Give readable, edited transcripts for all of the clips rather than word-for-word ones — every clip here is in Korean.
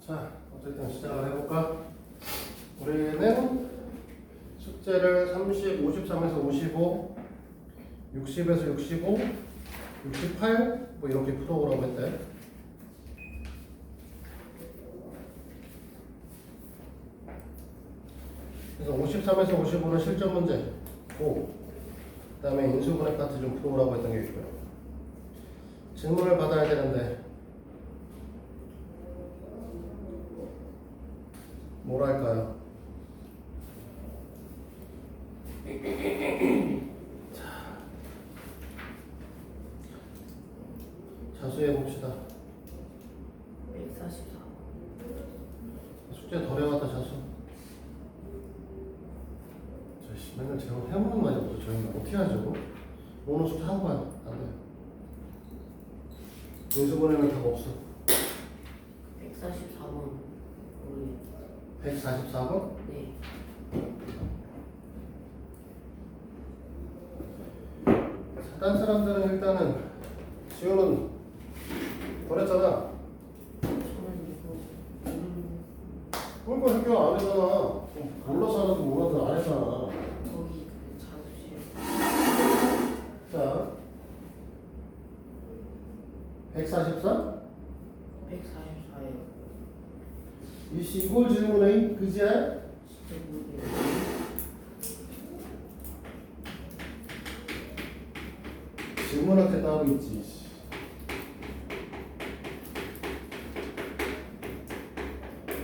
자, 어쨌든 시작을 해볼까? 우리는 숙제를 30, 53에서 55, 60에서 65, 68, 뭐 이렇게 풀어보라고 했대. 그래서 53에서 55는 실전 문제, 고, 그 다음에 인수분해 파트 좀 풀어보라고 했던 게 있고요. 질문을 받아야 되는데, 뭘 할까요? 자수해 봅시다. 144. 숙제 덜 해왔다 자수. 저씨 맨날 제가 해보는 말이 없어. 저희는 어떻게 하죠? 오늘 숙제 하고 가요. 안 돼요. 인수분해는 답 없어. 144번. 모르겠다. 144번? 네. 다른 사람들은 일단은 지호는 버렸잖아. 저는 이거 그러니까 학교 안 했잖아. 몰라서 하나도 몰라도 안 했잖아. 거기 그 자습실. 자, 144? 144예요. 이씨 이걸 질문해. 그지야? 진짜 모르겠어요. 질문할 때 따로 있지.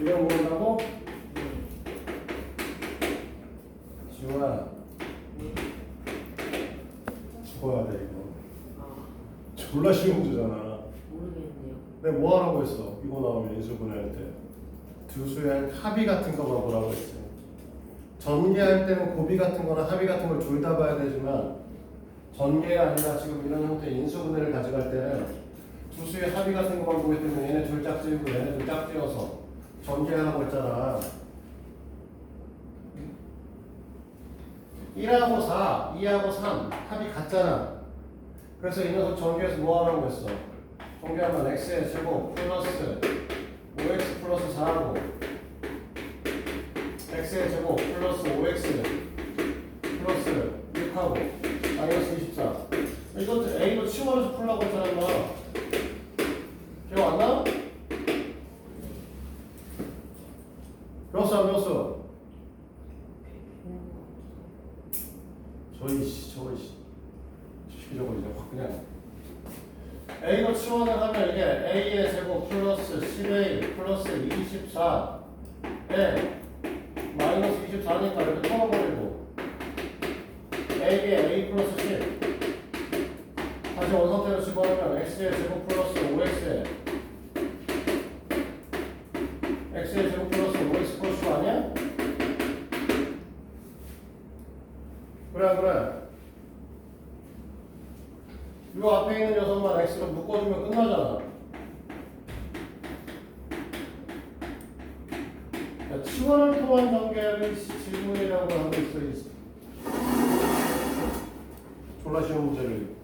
이거 모른다고? 네. 지호야, 네. 죽어야 돼 이거. 아, 졸라 쉬운 문제잖아. 모르겠네요. 내가 뭐 하라고 했어? 이거 나오면 인수분해할 때 두 수의 합의 같은 거만 보라고 했어. 전개할 때는 고비 같은 거나 합의 같은 걸 둘 다 봐야 되지만 전개가 아니라 지금 이런 형태의 인수분해를 가져갈 때는 두 수의 합의 같은 것만 보기 때문에 얘네 둘 짝지고 얘네 둘 짝지어서 전개하라고 했잖아. 1하고 4, 2하고 3 합이 같잖아. 그래서 이 녀석 전개해서 뭐 하라고 했어? 전개하면 x의 제곱 플러스 5x 플러스 4하고 x의 제곱 플러스 5x 플러스 6하고 마이너스 24. 이것도 a로 치워서 풀라고 했잖아. 인마. 기억 안 나? 배웠어 안 배웠어? 저희 저거 이제 확 그냥 a로 치환을 하면 이게 a의 제곱 플러스 10a 플러스 24에 마이너스 24니까 이렇게 풀어버리고 a에 a 플러스 10 다시 원상태로 집어넣으면 x의 제곱 플러스 5x에 x의 제곱 플러스 5x 플러스 5 아니야? 그래 안 그래? 이 앞에 있는 녀석만 x로 묶어주면 끝나잖아. 야, 치환을 통한 전개를 질문이라고 하고 있어. 졸라 쉬운 문제를.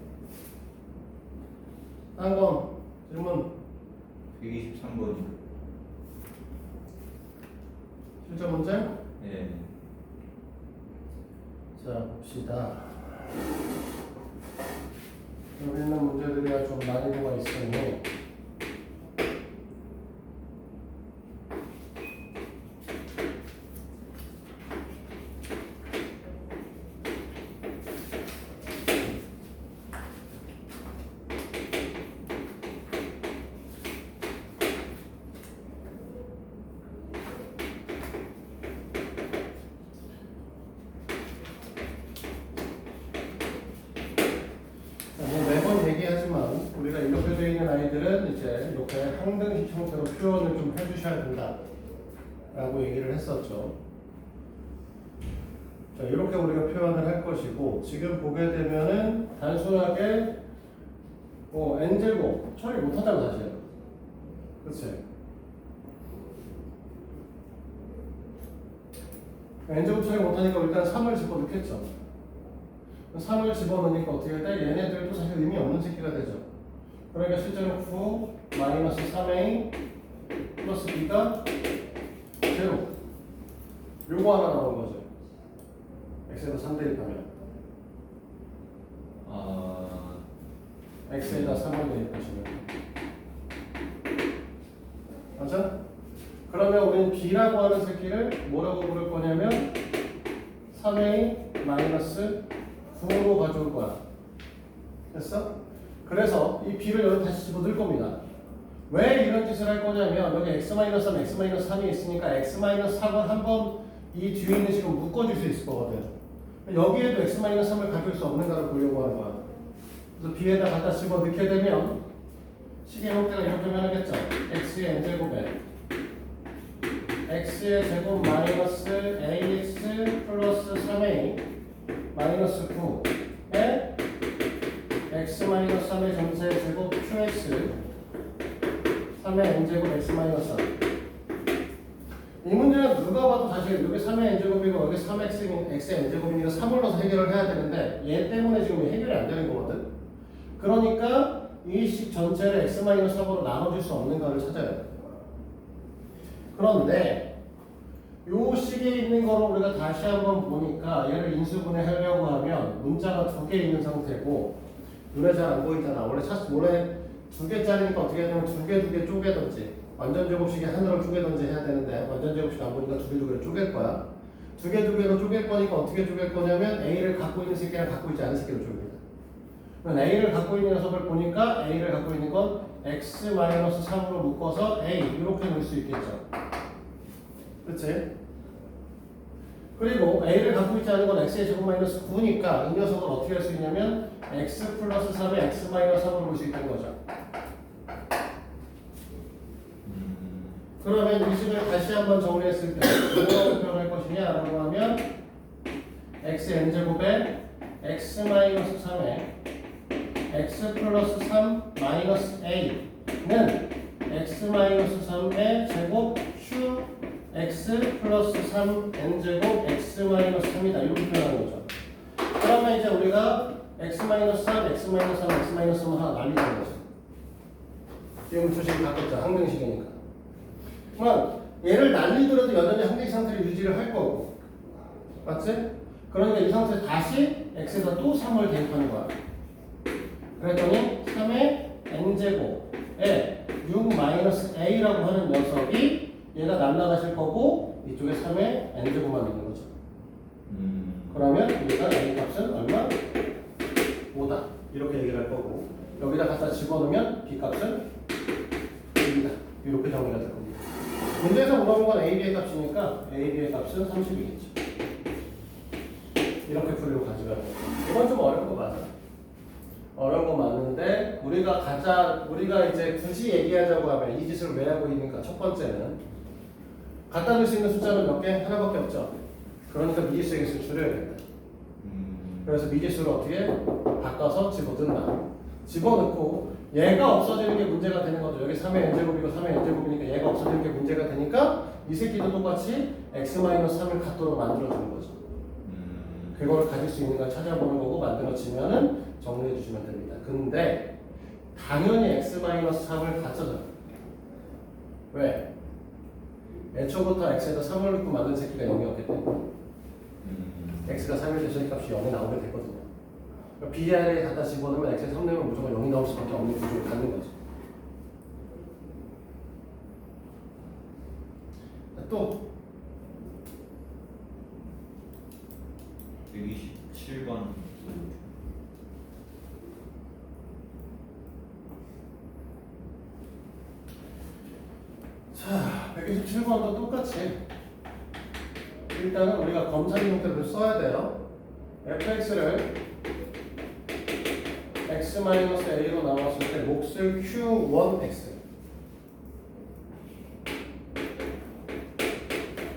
딴 건 질문 123번이요. 실전 문제? 네. 자 봅시다. 여기 있는 문제들이 좀 난이도가 있으니 매번 얘기하지만 우리가 이렇게 되어 있는 아이들은 이제 이렇게 항등식 형태로 표현을 좀 해주셔야 된다 라고 얘기를 했었죠. 자, 이렇게 우리가 표현을 할 것이고 지금 보게 되면은 단순하게 n제곱 처리 못하다는 사실이에요. 그치? n제곱 처리 못하니까 일단 3을 집어넣겠죠. 3을 집어넣으니까 어떻게 돼? 얘네들도 사실 의미 없는 새끼가 되죠. 그러니까 실제로 9 마이너스 3a 플러스 b가 제로. 요거 하나 나온 거죠. x에다 3 대입하면 아, x에다 3을 대입하시면 맞아? 그러면 우리는 b라고 하는 새끼를 뭐라고 부를 거냐면 3a 마이너스 9로 가져올 거야. 됐어? 그래서 이 b를 여기 다시 집어넣을 겁니다. 왜 이런 짓을 할 거냐면 여기 x-3, x-3이 있으니까 x-3을 한번 이 뒤에 있는 식으로 묶어줄 수 있을 거거든. 여기에도 x-3을 가질 수 없는가를 보려고 하는 거야. 그래서 b에다 갖다 집어넣게 되면 식의 형태가 이렇게 변하겠죠. x의 n제곱에 x의 제곱 마이너스 ax 플러스 3a 마이너스 9에 x 마이너스 3의 전체 제곱 qx 3의 n제곱 x 마이너스 3. 이 문제는 누가 봐도 사실 여기 3의 n제곱이고 여기 3x의 n제곱이니까 3을 넣어서 해결을 해야 되는데 얘 때문에 지금 해결이 안 되는 거거든. 그러니까 이 식 전체를 x 마이너스 3으로 나눠줄 수 없는가를 찾아야 돼. 그런데 요 식에 있는 거를 우리가 다시 한번 보니까 얘를 인수분해 하려고 하면 문자가 2개 있는 상태고 눈에 잘 안 보이잖아. 원래 두 개짜리니까 어떻게 하냐면 두 개 쪼개든지 완전 제곱식이 하나로 쪼개든지 해야 되는데 완전 제곱식 안 보니까 두 개로 쪼갤 거야. 두 개로 쪼갤 거니까 어떻게 쪼갤 거냐면 A를 갖고 있는 새끼랑 갖고 있지 않은 새끼로 쪼갭니다. 그럼 A를 갖고 있는 녀석을 보니까 A를 갖고 있는 건 x-3으로 묶어서 A 이렇게 넣을 수 있겠죠. 그렇지? 그리고 A를 갖고 있지 않은 건 x의 제곱 마이너스 9니까 이 녀석을 어떻게 할 수 있냐면 x 플러스 3의 x 마이너스 3으로 볼 수 있다는 거죠. 그러면 이 식을 다시 한번 정리했을 때 뭐라고 표현할 것이냐라고 하면 x n제곱에 x 마이너스 3에 x 플러스 3 마이너스 a는 x 마이너스 3의 제곱 q x 플러스 3 n제곱 x 마이너스 3이다 이렇게 표현하는 거죠. 그러면 이제 우리가 x 마이너스 3, x 마이너스 3, x 마이너스 3을 하나 날리자는 거죠. 지금 주식이 바뀌었죠. 항등식이니까. 그러면 얘를 날리더라도 여전히 항등식 상태를 유지를 할 거고, 맞지? 그러니까 이 상태에서 다시 x에다 또 3을 대입하는 거야. 그랬더니 3의 n제곱에 6-a라고 하는 녀석이 얘가 날라가실 거고 이쪽에 3의 n제곱만 있는 거죠. 그러면 우리가 a 값은 얼마? 5다 이렇게 얘기를 할 거고 여기다 갖다 집어넣으면 b 값은 2다 이렇게 정리가 될 겁니다. 문제에서 물어본 건 a, b의 값이니까 a, b의 값은 30이겠죠. 이렇게 풀이로 가져가는 거죠. 이건 좀 어려운 거 맞아. 어려운 거 맞는데 우리가 이제 굳이 얘기하자고 하면 이 짓을 왜 하고 있는가? 첫 번째는 갖다 놓을 수 있는 숫자는 몇 개? 하나밖에 없죠. 그러니까 미지수의 개수를 줄여야 된다. 그래서 미지수를 어떻게 바꿔서 집어넣는다. 집어넣고 얘가 없어지는 게 문제가 되는 거죠. 여기 3의 n제곱이고 3의 n제곱이니까 얘가 없어지는 게 문제가 되니까 이 새끼도 똑같이 x-3을 갖도록 만들어주는 거죠. 그걸 가질 수 있는 걸 찾아보는 거고 만들어지면은 정리해 주시면 됩니다. 근데 당연히 x-3을 갖춰줘요. 왜? 애초부터 x에다 3을 넣고 만든 새끼가 0이었기 때문에 x가 3일 대신 값이 0이 나오게 되거든요. 그러니까 BR에 갖다 집어넣으면 x에 3 넣으면 무조건 0이 나올 수밖에 없는 구조를 갖는 거죠. 또 127번 자, 127번도 똑같이 일단은 우리가 검사기 형태를 써야 돼요. fx를 x-a로 나눴을 때 몫을 q1x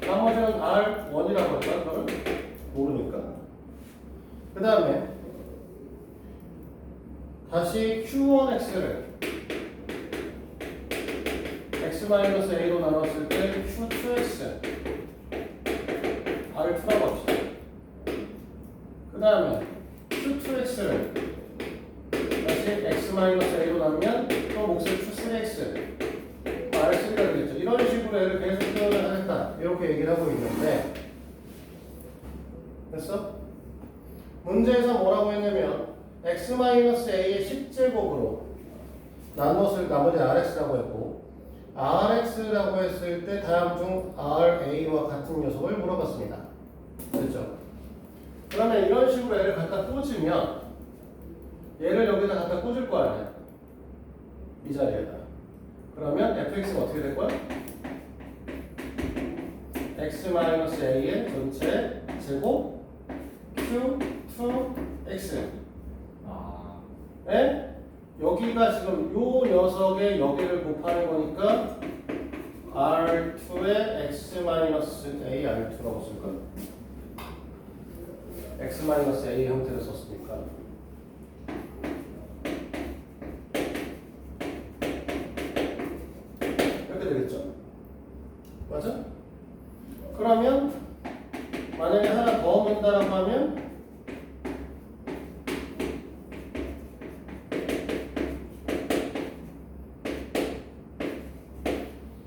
나머지는 r1이라고 할까? 그러면 모르니까 그 다음에 다시 q1x를 x-a로 나눴을 때 q2x r을 2라고 합시다. 그 다음에 q2x를 다시 x-a로 나누면 또 몫을 q3x r을 3가 되겠죠. 이런 얘를 계속 표현을 하겠다 이렇게 얘기를 하고 있는데 됐어? 문제에서 뭐라고 했냐면 x-a의 10제곱으로 나눴을 나머지 rx라고 했고 rx라고 했을 때 다음 중 ra와 같은 녀석을 물어봤습니다. 됐죠? 그러면 이런 식으로 얘를 갖다 꽂으면 얘를 여기다 갖다 꽂을 거 아니야 이 자리에다. 그러면 fx가 어떻게 될 거야? x-a의 전체 제곱 q2x 아, 에 여기가 지금 요 녀석의 여기를 곱하는 거니까 r2의 x-a r2라고 쓸까? x-a 형태를 썼으니까 이렇게 되겠죠? 맞아? 그러면 만약에 하나 더 넣는다라고 하면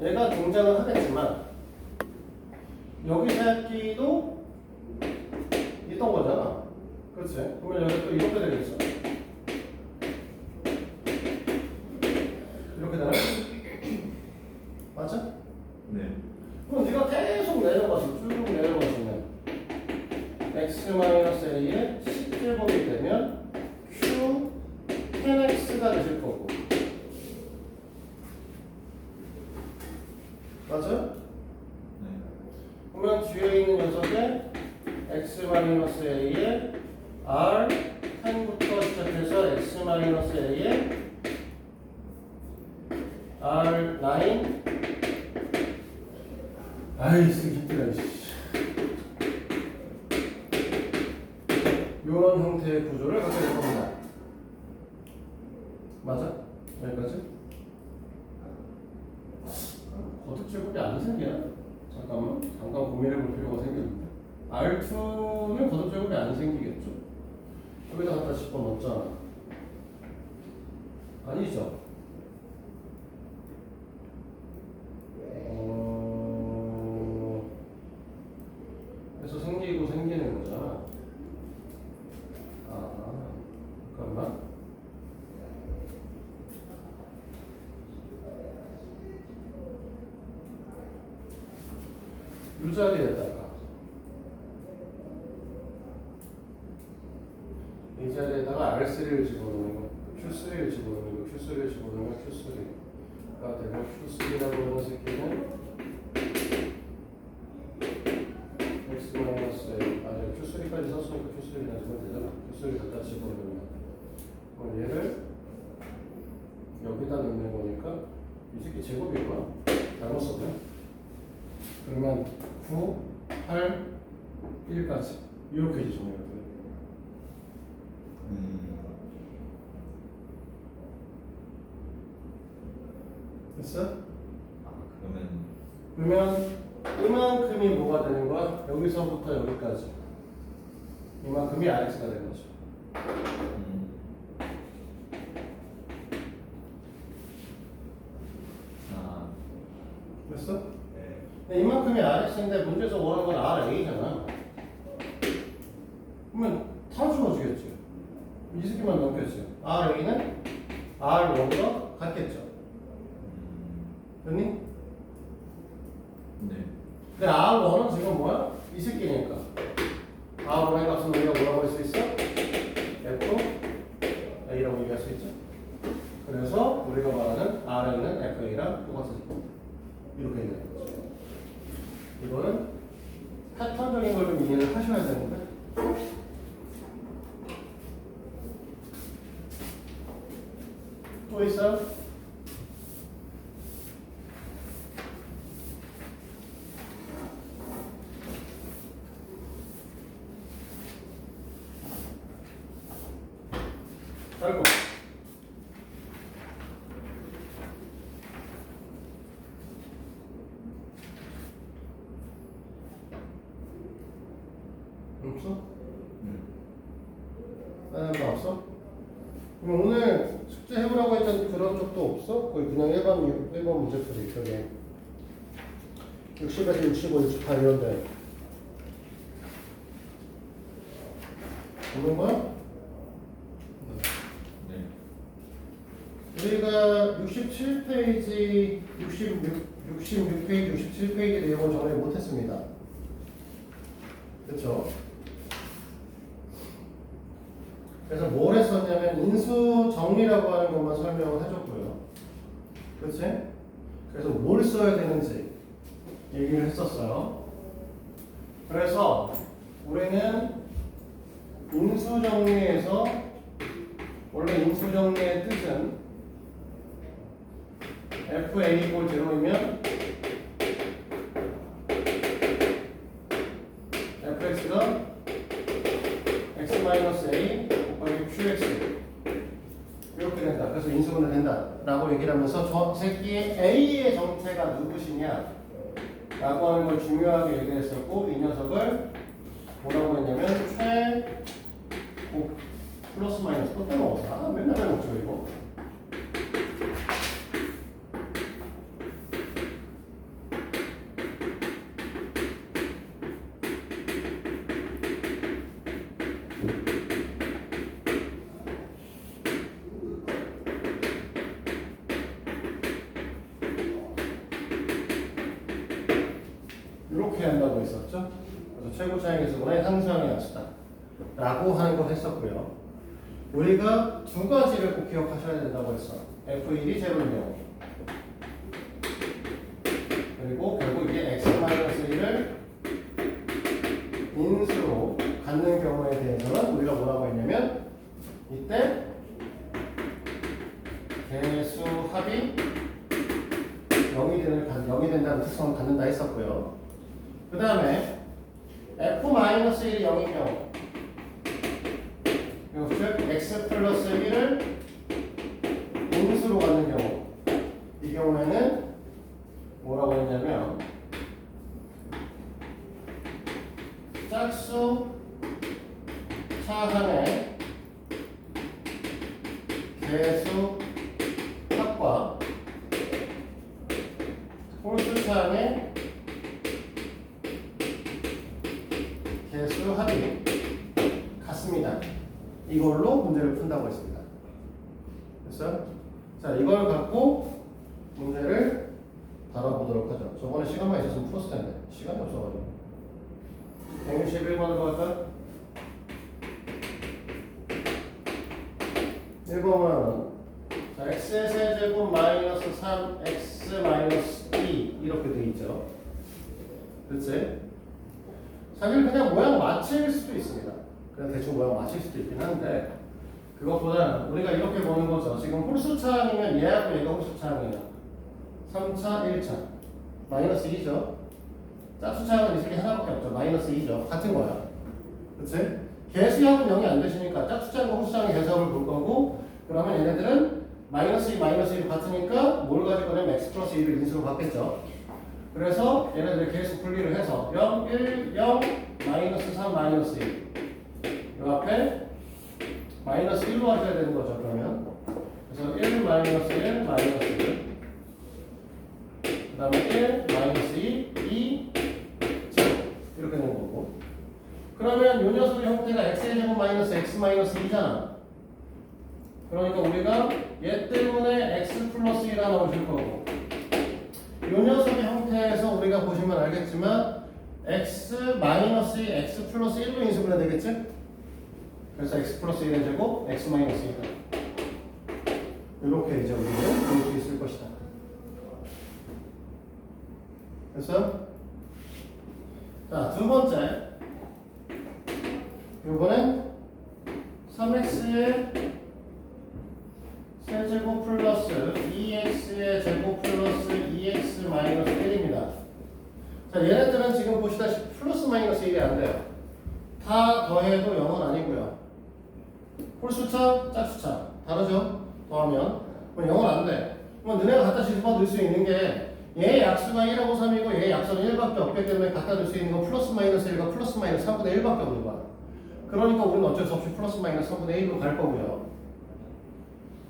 얘가 등장을 하겠지만 여기 새끼도 있던 거잖아. 그렇지? 그러면 여기 또 이렇게 되겠죠. 이렇게 되나? 맞아? 네. 그럼 네가 계속 내려가서 쭉 내려가시면 x-a의 10제곱이 되면 q 10x가 되실 거고 맞아? 네. 그러면 뒤에 있는 녀석의 x-a의 r 10부터 시작해서 x-a의 r9 아이 쓰기 힘들어 이런 형태의 구조를 갖게 될 겁니다. 맞아? 여기까지? 거듭 제곱이 안 생기나? 잠깐 고민해 볼 필요가 생겼는데 R2는 거듭 제곱이 안 생기겠죠? 여기다 갖다 집어넣었잖아. 아니죠? 그래서 생기고 생기는 거잖아. 잠깐만. 이 자리에다가 이 자리에다가 R3를 집어넣는 거, Q3를 집어넣는 거, Q3를 집어넣는 거, Q3가 되고 Q3라고 하는 새끼는 x-a 아니 Q3까지 썼으니까 Q3를 가지면 되잖아. Q3를 갖다 집어넣으면 그럼 얘를 여기다 넣는 거니까 이 새끼 제곱이구나. 잘못 썼네. 그러면 9, 8, 1까지 이렇게 이제 정리가 돼요. 됐어? 아, 그러면 그러면 이만큼이 뭐가 되는 거야? 여기서부터 여기까지 이만큼이 rx가 되는 거죠. 아, 됐어? 네. 근데 이만큼이 rx인데 문제에서 원하는 건 ra잖아. 그러면 다 주어지겠지. 이 새끼만 넘겠지. ra는 r1과 같겠죠. 됐니? 네. 근데 R1은 지금 뭐야? 이 새끼니까 R1의 값은 우리가 뭐라고 할 수 있어? F A라고 얘기할 수 있죠. 그래서 우리가 말하는 RA는 FA랑 똑같은 이렇게 있는 거죠. 이거는 패턴적인 걸 좀 이해를 하셔야 되는데 또 있어요? 아이고. 없어? 다른 거 없어? 그럼 오늘 숙제 해보라고 했던 그런 적도 없어? 거의 그냥 일반 문제풀이 저게 60에서 65, 68 이런데 보는 거야? 네. 우리가 67페이지, 66페이지, 67페이지 내용을 정리 못했습니다. 그렇죠? 그래서 뭘 했었냐면 인수 정리라고 하는 것만 설명을 해줬고요. 그렇지? 그래서 뭘 써야 되는지 얘기를 했었어요. 그래서 우리는 인수 정리에서 원래 인수 정리의 뜻은 FA 꼴 제로이면 fx가 x-a 곱하기 qx 이렇게 된다. 그래서 인수분해 된다 라고 얘기를 하면서 저 새끼의 a의 정체가 누구시냐 라고 하는 걸 중요하게 얘기했었고 이 녀석을 뭐라고 했냐면 최고 플러스 마이너스 또 빼먹었어. 아 맨날 빼먹죠 이거. 이렇게 한다고 했었죠. 그래서 최고 차이계수분의 상수항의 합수다 라고 하는 걸 했었고요. 우리가 두 가지를 꼭 기억하셔야 된다고 했어. F1이 제로인 경우 그리고 결국 이게 x-1을 인수로 갖는 경우에 대해서는 우리가 뭐라고 했냐면 이때 개수 합이 0이 된다는 특성을 갖는다 했었고요. 그 다음에 f-1이 0인 경우 즉 x 플러스 1을 인수로 갖는 경우 이 경우에는 뭐라고 했냐면 짝수 차항의 개수 합과 홀수 차항의 개수 합이 같습니다. 이걸로 문제를 푼다고 했습니다. 됐어요? 자, 이걸 갖고 문제를 다뤄보도록 하죠. 저번에 시간만 있었으면 풀었을 텐데 시간이 없어가지고 161번으로 갈까요? 1번은 자, x의 세제곱 마이너스 3x 마이너스 2 이렇게 돼 있죠. 그렇지? 사실 그냥 모양 맞힐 수도 있습니다. 그냥 대충 모양 맞힐 수도 있긴 한데 그것보다는 우리가 이렇게 보는 거죠. 지금 홀수 차항이면 얘하고 얘가 홀수 차항이에요. 3차, 1차 마이너스 2죠. 짝수 차항은 이 새끼 하나밖에 없죠. 마이너스 2죠. 같은 거야. 그치? 개수합은 0이 안 되시니까 짝수 차항과 홀수 차항의 개수합을 볼 거고 그러면 얘네들은 마이너스 2, 마이너스 1 같으니까 뭘 가질 거냐면 x 플러스 1을 인수로 받겠죠. 그래서 얘네들의 개수 분리를 해서 0, 1, 0, 마이너스 3, 마이너스 1 이 앞에 마이너스 1로 하셔야 되는 거죠. 그러면 그래서 1 마이너스 1 마이너스 1 그 다음에 1 마이너스 2 2 0 이렇게 되는 거고 그러면 이 녀석의 형태가 x의 제곱 마이너스 x 마이너스 2잖아. 그러니까 우리가 얘 때문에 x 플러스 1 하나 줄 거고 이 녀석의 형태에서 우리가 보시면 알겠지만 x 마이너스 2 x 플러스 1로 인수분해 되겠지? 그래서 x 플러스 1의 제곱 x 마이너스 2다. 이렇게 이제 우리는 볼 수 있을 것이다. 됐어요? 자, 두 번째 요거는 3x의 세제곱 플러스 2x의 제곱 플러스 2x 마이너스 1입니다. 자, 얘네들은 지금 보시다시피 플러스 마이너스 1이 안 돼요. 다 더해도 0은 아니고요. 홀수차, 짝수차 다르죠? 더하면 그럼 0은 안 돼. 그럼 너네가 갖다 집어 넣을 수 있는 게 얘 약수가 1하고 3이고 얘 약수는 1밖에 없기 때문에 갖다 넣을 수 있는 건 플러스 마이너스 1과 플러스 마이너스 3분의 1밖에 없는 거야. 그러니까 우리는 어쩔 수 없이 플러스 마이너스 3분의 1로 갈 거고요.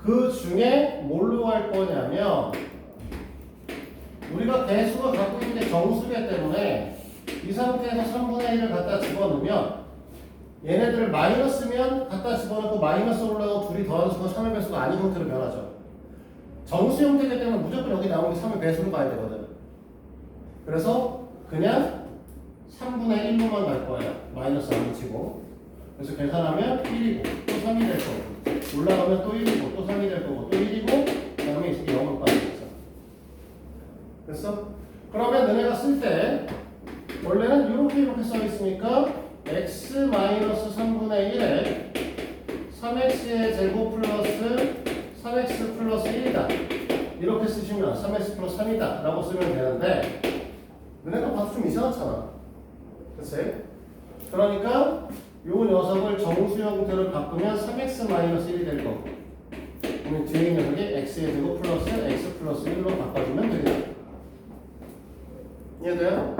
그 중에 뭘로 할 거냐면 우리가 배수가 갖고 있는 게 정수기 때문에 이 상태에서 3분의 1을 갖다 집어넣으면 얘네들을 마이너스면 갖다 집어넣고 마이너스 올라가고 둘이 더한 수가 3의 배수가 아닌 형태로 변하죠. 정수 형태이기 때문에 무조건 여기 나오는 게 3의 배수로 가야 되거든. 그래서 그냥 3분의 1로만 갈 거예요. 마이너스 안 붙이고. 그래서 계산하면 1이고 또 3이 될 거고 올라가면 또 1이고 또 3이 될 거고 또 1이고 그 다음에 이제 0으로 빠지겠어. 됐어? 그러면 너네가 쓸 때 원래는 이렇게 써 있으니까 x-3분의 1에 3x의 제곱 플러스 3x 플러스 1이다. 이렇게 쓰시면 3x 플러스 3이다 라고 쓰면 되는데 너네가 봐도 좀 이상하잖아. 그치? 그러니까 요 녀석을 정수 형태로 바꾸면 3x-1이 될 거고 그러면 뒤에 있는 녀석이 x의 제곱 플러스 x 플러스 1로 바꿔주면 되겠다. 이해돼요?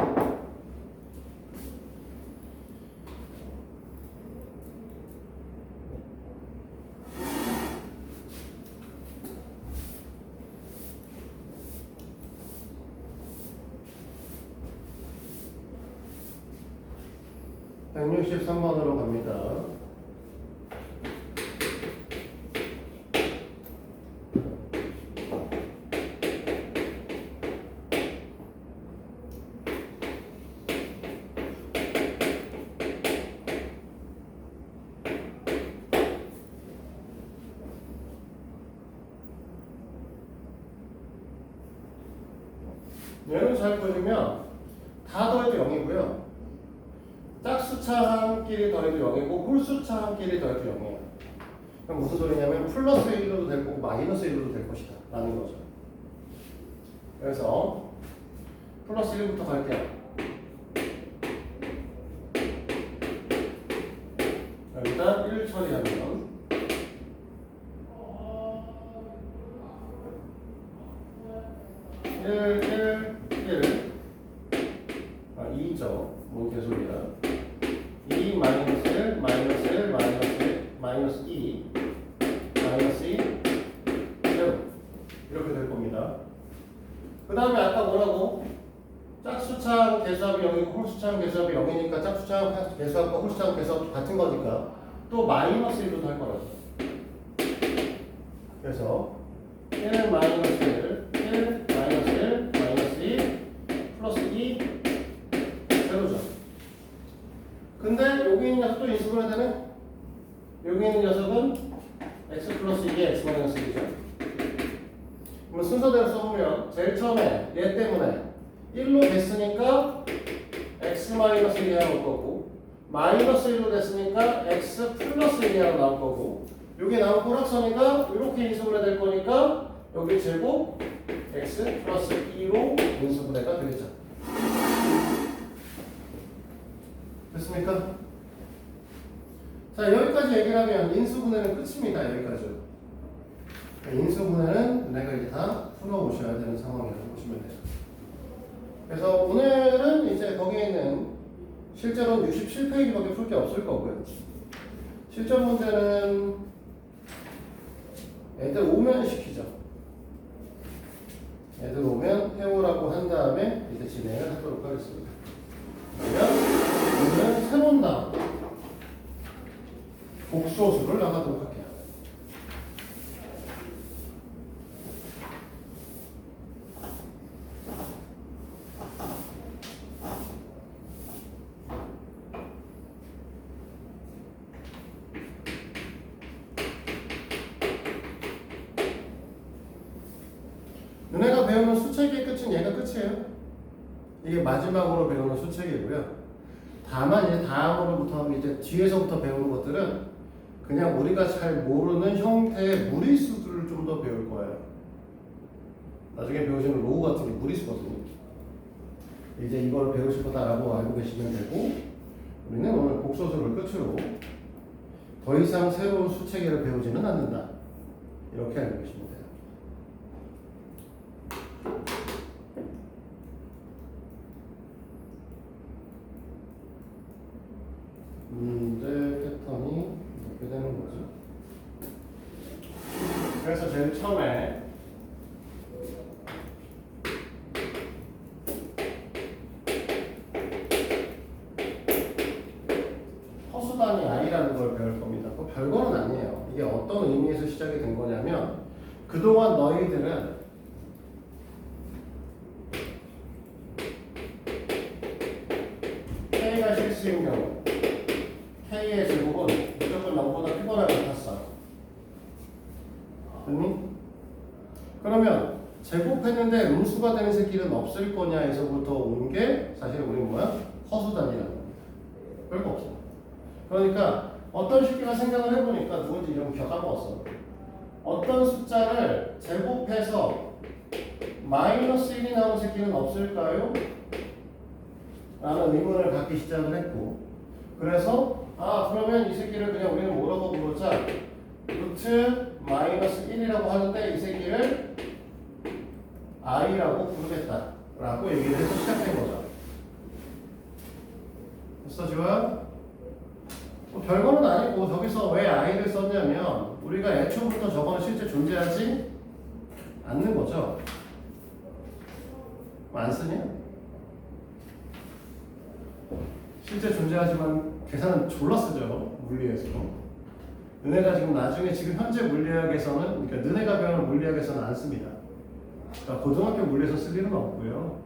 (163번으로) 갑니다. 얘는 잘 보시면 다 더해도 0이고요. 짝수차항끼리 더해도 0이고 홀수차항끼리 더해도 0이에요. 그럼 무슨 소리냐면 플러스 1로도 될 거고 마이너스 1로도 될 것이다 라는 거죠. 그래서 플러스 1부터 갈게요. 일단 1 처리하면 2죠. 뭔 개소리야. 2 마이너스 1 마이너스 1 마이너스 1 마이너스 2 마이너스 2 0 이렇게 될 겁니다. 그 다음에 아까 뭐라고? 짝수차항 개수합이 0이고 홀수차항 개수합이 0이니까 짝수차항 개수합과 홀수차항 개수합 같은 거니까 또 마이너스 1로 할 거라고. 그래서 1 마이너스 1 1 마이너스 1 마이너스 2 플러스 2 제로죠. 근데 여기 있는 녀석도 인수분해 되네? 여기 있는 녀석은 x 플러스 2에 x 마이너스 1이죠. 그럼 순서대로 써보면 제일 처음에 얘 때문에 1로 됐으니까 x 마이너스 1이 나올 거고 마이너스 1로 됐으니까 x 플러스 1이 나올 거고 여기 나온 꼬락선이가 이렇게 인수분해 될 거니까 여기 제곱 x 플러스 2로 인수분해가 되겠죠. 됐습니까? 자, 여기까지 얘기를 하면 인수분해는 끝입니다. 여기까지. 인수분해는 내가 이제 다 풀어오셔야 되는 상황이라고 보시면 돼요. 그래서 오늘은 이제 거기에 있는 실제로는 67페이지밖에 풀 게 없을 거고요. 실전 문제는 애들 오면 시키죠. 애들 오면 해오라고 한 다음에 이제 진행을 하도록 하겠습니다. 그러면 오늘은 새로운 단어 복소수를 나가도록 할게요. 너네가 배우는 수책의 끝은 얘가 끝이에요. 이게 마지막으로 배우는 수책이고요. 다만 이제 다음으로부터 이제 뒤에서부터 배우는 것들은 그냥 우리가 잘 모르는 형태의 무리수들을 좀 더 배울 거예요. 나중에 배우시는 로우 같은 게 무리수거든요. 이제 이걸 배우실 거다라고 알고 계시면 되고 우리는 오늘 복소수를 끝으로 더 이상 새로운 수체계를 배우지는 않는다. 이렇게 알고 계시면 돼요. 문제 패턴이 이렇게 되는 거죠. 그래서 제일 처음에 곱하기 i라는 걸 배울 겁니다. 그 별거는 아니에요. 이게 어떤 의미에서 시작이 된 거냐면 그동안 너희들은 K가 실수인 경우 K의 제곱은 무조건 0보다 크거나 같았어. 됐니? 그러면 제곱했는데 음수가 되는 새끼는 없을 거냐에서부터 온 게 사실 우리 뭐야? 허수단이라는 겁니다. 별거 없어. 그러니까 어떤 새끼가 생각을 해보니까 누군지 이름 기억 까먹었어. 어떤 숫자를 제곱해서 마이너스 1이 나온 새끼는 없을까요? 라는 의문을 갖기 시작을 했고, 그래서 그러면 이 새끼를 그냥 우리는 뭐라고 부르자? 루트 마이너스 1이라고 하는데 이 새끼를 i라고 부르겠다 라고 얘기를 해서 시작된 거죠. 됐어, 지금? 별거는 아니고 저기서 왜 i를 썼냐면 우리가 애초부터 저거는 실제 존재하지 않는 거죠. 안 쓰냐? 실제 존재하지만 계산은 졸라 쓰죠, 물리에서. 너네가 지금 나중에 지금 현재 물리학에서는, 그러니까 너네가 배우는 물리학에서는 안 씁니다. 그러니까 고등학교 물리에서 쓸 일은 없고요.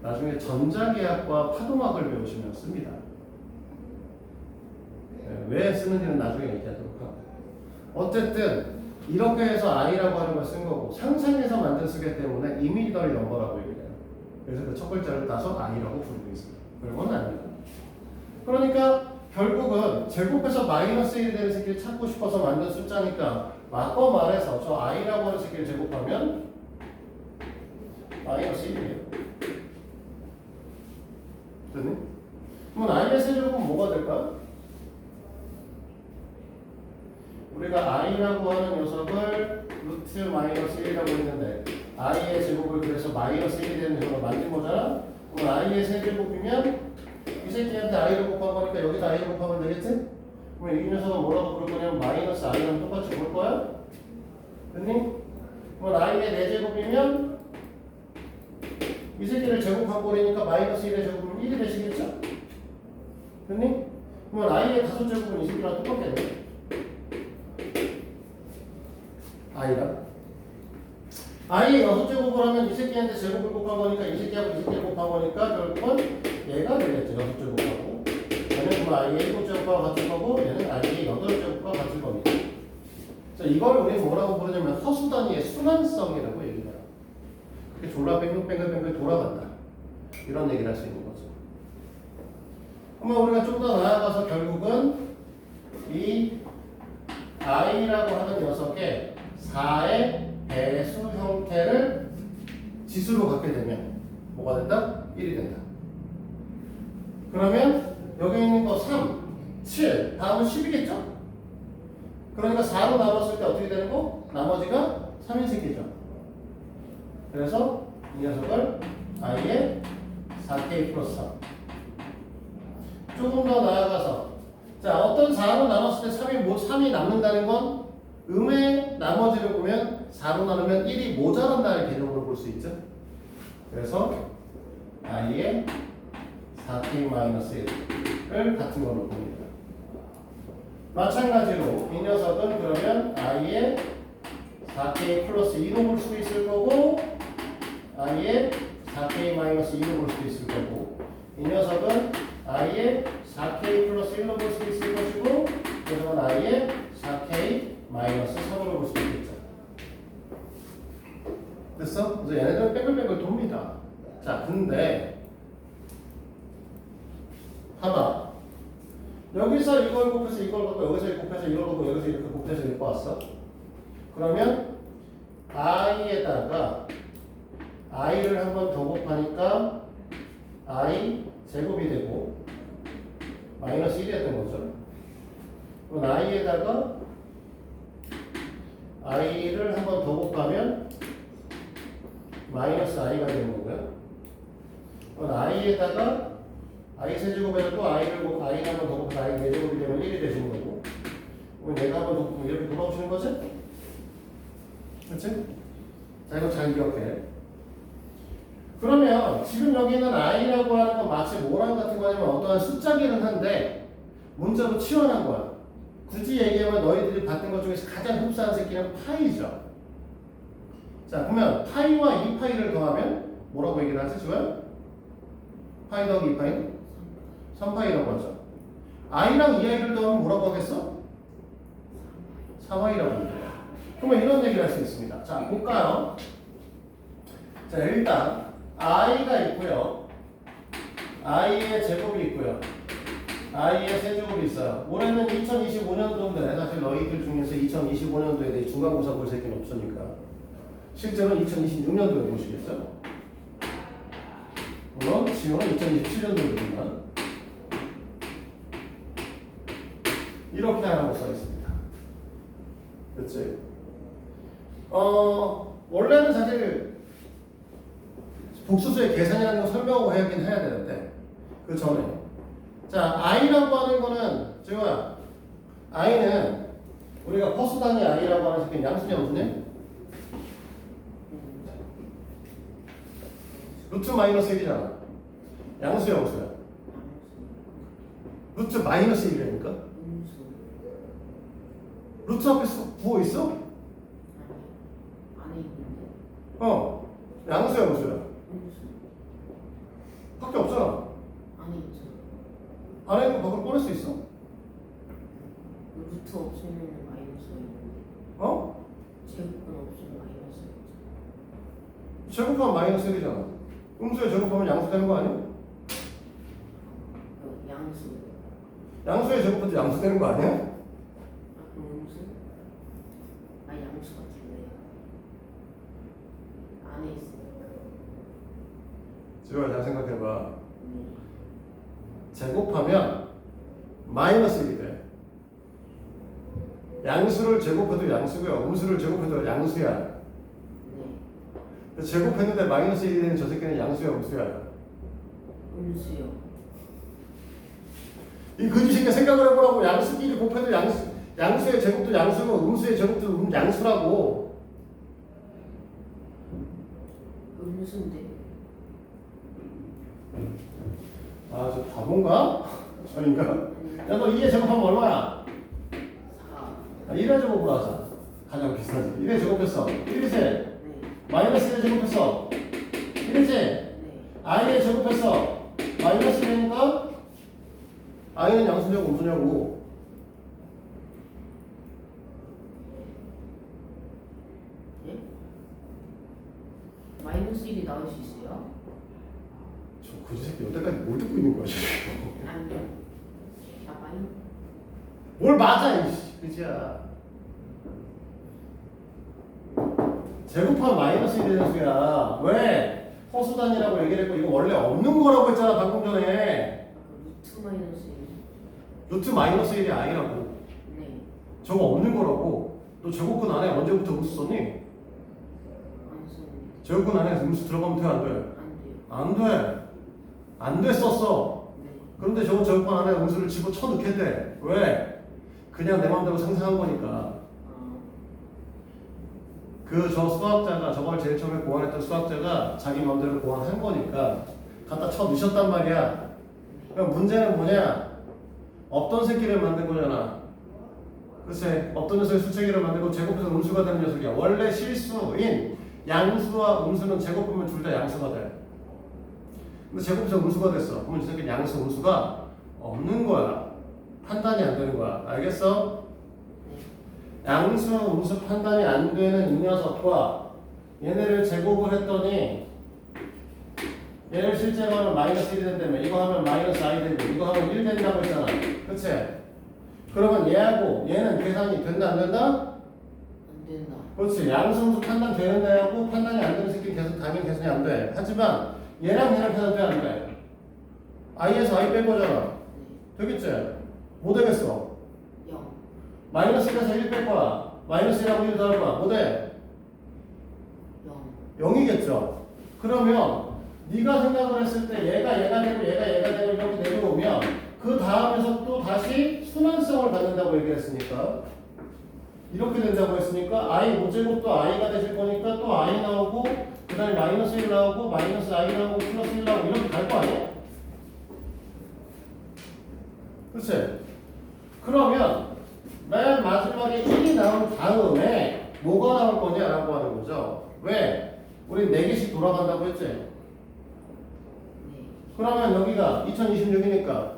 나중에 전자기학과 파동학을 배우시면 씁니다. 왜 쓰는지는 나중에 얘기하도록 하고. 어쨌든 이렇게 해서 i라고 하는 걸 쓴 거고 상상해서 만든 쓰기 때문에 이미지널 넘버라고 얘기해요. 그래서 그 첫 글자를 따서 i라고 부르고 있습니다. 그런 건 아닙니다. 그러니까 결국은 제곱해서 마이너스 1이 되는 새끼를 찾고 싶어서 만든 숫자니까 바꿔 말해서 저 i라고 하는 새끼를 제곱하면 마이너스 1이에요. 됐니? 그럼 i의 세제곱은 뭐가 될까? 우리가 i라고 하는 녀석을 루트 마이너스 1이라고 했는데 i의 제곱을 그래서 마이너스 1이 되는 녀석을 만든 거잖아? 그럼 i의 세제곱이면 이 새끼한테 i를 곱한 거니까 여기다 i를 곱하면 되겠지? 그럼 이 녀석은 뭐라고 부를 거냐면 마이너스 i랑 똑같이 볼 거야? 됐니? 그럼 i의 4제곱이면 이 새끼를 제곱한 거니까 마이너스 1의 제곱은 1이 되시겠죠? 됐니? 그럼 i의 5제곱은 이 새끼랑 똑같겠네? i랑 i 6제곱을 하면 이 새끼한테 제곱을 곱한 거니까 이 새끼하고 이 새끼를 곱한 거니까 결국은 얘가 되겠죠. 6제곱하고 얘는 그럼 i의 7제곱과 같은 거고 얘는 i의 8제곱과 같은 겁니다. 자, 이걸 우리 뭐라고 부르냐면 허수단위의 순환성이라고 얘기해요. 그렇게 졸라 뱅글뱅글 돌아간다 이런 얘기를 할 수 있는 거죠. 그러면 우리가 좀 더 나아가서 결국은 이 i라고 하는 녀석의 4의 배수 형태를 지수로 갖게 되면 뭐가 된다? 1이 된다. 그러면 여기 있는 거 3, 7, 다음은 10이겠죠? 그러니까 4로 나눴을 때 어떻게 되는 거? 나머지가 3인 새끼죠. 그래서 이 녀석을 i의 4k 플러스 3. 조금 더 나아가서 자, 어떤 4로 나눴을 때 3이 남는다는 건 음의 나머지를 보면 4로 나누면 1이 모자란다는 개념으로 볼 수 있죠. 그래서 i의 4k-1을 같은 걸로 봅니다. 마찬가지로 이 녀석은 그러면 i의 4k 플러스 2로 볼 수도 있을 거고 i의 4k-2로 볼 수도 있을 거고 이 녀석은 i의 4k 플러스 1로 볼 수도 있을 것이고 이 녀석은 i의 4k 마이너스 3으로 볼 수도 있겠죠. 됐어? 그래서 얘네들은 뺑글뺑글 돕니다. 자, 근데 봐봐. 여기서 이걸 곱해서 이걸 곱고 여기서 이걸 곱해서 이걸 곱고 여기서 이렇게 곱해서 이렇게 왔어. 그러면 i에다가 i를 한 번 더 곱하니까 i 제곱이 되고 마이너스 1이었던 거죠. 그럼 i에다가 i를 한 번 더 곱하면 마이너스 i가 되는 거고요. 그럼 i에다가 i 세제곱에서 또 i를 i를 한 번 더 곱해서 i 4제곱이 되면 1이 되시는 거고. 그럼 얘가 한 번 더 곱하면 이렇게 돌아오시는 거지? 그렇지? 자, 이거 잘 기억해. 그러면 지금 여기는 i라고 하는 건 마치 뭐랑 같은 거냐면 어떠한 숫자기는 한데 문자로 치환한 거야. 굳이 얘기하면 너희들이 봤던 것 중에서 가장 흡사한 새끼는 파이죠. 자, 그러면 파이와 2파이를 더하면 뭐라고 얘기를 하지 지금? 파이 더하기 2파이? 3파이라고 하죠. i랑 2i를 더하면 뭐라고 하겠어? 3i라고 합니다. 그러면 이런 얘기를 할 수 있습니다. 자, 볼까요? 자, 일단 i가 있고요. i의 제곱이 있고요. i의 세제곱이 있어요. 올해는 2025년도인데 사실 너희들 중에서 2025년도에 대해 중간고사 볼 새끼는 없으니까 실제로는 2026년도에 보시겠죠? 물론 지금은 2027년도이지만 이렇게 하라고 써있습니다. 그치? 원래는 사실 복수수의 계산이라는 거 설명하고 하긴 해야 되는데 그 전에 자 i라고 하는 거는 지금 i는 우리가 허수 단위 i라고 하는 새끼는 양수냐 무슨냐? 루트 마이너스 1이잖아. 양수야 무수야? 루트 마이너스 1이라니까? 음수. 루트 앞에 부호 있어? 아니. 안에 있는데. 양수야 무수야? 음수. 밖에 없잖아. 안에 있죠. 안에 있는 거 밖으로 꺼낼 수 있어? 루트 없으면 마이너스 있는데. 제곱은 없으면 마이너스 있죠. 제곱하면 마이너스 1이잖아. 음수에 제곱하면 양수 되는 거 아니야? 양수. 양수에 제곱해도 양수 되는 거 아니야? 그럼 음수? 양수 같은데. 안에 있으니까. 지호야 잘 생각해봐. 네. 제곱하면 마이너스 1이 돼. 양수를 제곱해도 양수고요. 음수를 제곱해도 양수야. 네. 제곱했는데 마이너스 1이 되는 저 새끼는 양수야 음수야? 음수요. 이 거지 새끼 생각을 해보라고. 양수끼리 곱해도 양수의 제곱도 양수고 음수의 제곱도 양수라고. 음수인데. 아, 저 바본가? 아닌가? 야, 너 2의 제곱하면 얼마야? 4. 1의 제곱으로 하자. 가장 비슷하지. 1의 제곱했어. 1이세. 네. 마이너스 1의 제곱했어. 1이세. 네. i의 제곱했어. 마이너스 1이니까 i는 양수냐고 음수냐고. 예? 마이너스 1이 나올 수 있어요? 저 거지 새끼 여태까지 뭘 듣고 있는 거야 지금. 아니요. 나봐요. 뭘 맞아 이씨. 그지야. 제곱하면 마이너스 1의 수야. 왜? 허수단이라고 얘기를 했고 이거 원래 없는 거라고 했잖아 방금 전에. 루트 마이너스 1. 루트 마이너스 1이 i라고. 네. 저거 없는 거라고. 너 제곱근 안에 언제부터 음수 썼니? 안 썼는데. 제곱근 안에 음수 들어가면 돼 안 돼? 안 돼요. 안 돼. 안 됐었어. 네. 그런데 저거 제곱근 안에 음수를 집어쳐 넣게 돼. 왜? 그냥 내 마음대로 상상한 거니까. 아, 그 저 수학자가 저걸 제일 처음에 고안했던 수학자가 자기 마음대로 고안한 거니까 갖다 쳐 넣으셨단 말이야. 그럼 문제는 뭐냐? 없던 새끼를 만든 거잖아. 글쎄, 어떤 녀석이 수체계를 만들고 제곱해서 음수가 되는 녀석이야. 원래 실수인 양수와 음수는 제곱하면 둘 다 양수가 돼. 근데 제곱해서 음수가 됐어. 그러면 이 새끼는 양수, 음수가 없는 거야. 판단이 안 되는 거야. 알겠어? 양수, 음수 판단이 안 되는 이 녀석과 얘네를 제곱을 했더니 얘를 실제로 하면 마이너스 1이 된다며. 이거 하면 마이너스 i 되고 이거 하면 1 된다고 했잖아. 그치? 그러면 얘하고 얘는 계산이 된다 안 된다? 안 된다. 그렇지. 양수음수 판단 되는 애하고 판단이 안 되는 새끼는 계산, 당연히 계산이 안 돼. 하지만 얘랑 얘랑 계산 돼안 돼? i에서 i 뺀 거잖아. 네. 되겠지? 뭐 되겠어? 0. 마이너스 1에서 1 뺄 거야. 마이너스 1하고 1 더할 거야. 뭐 돼? 0. 0이겠죠. 그러면 네가 생각을 했을 때 얘가 되고 얘가 되고 이렇게 내려오면 그 다음에서 또 다시 순환성을 갖는다고 얘기했으니까 이렇게 된다고 했으니까 i 모제곱도 i가 되실 거니까 또 i 나오고 그 다음에 마이너스 1 나오고 마이너스 i 나오고 플러스 1 나오고 이렇게 갈 거 아니야? 그치? 그러면 맨 마지막에 1이 나온 다음에 뭐가 나올 거냐라고 하는 거죠. 왜? 우리 4개씩 돌아간다고 했지? 네. 그러면 여기가 2026이니까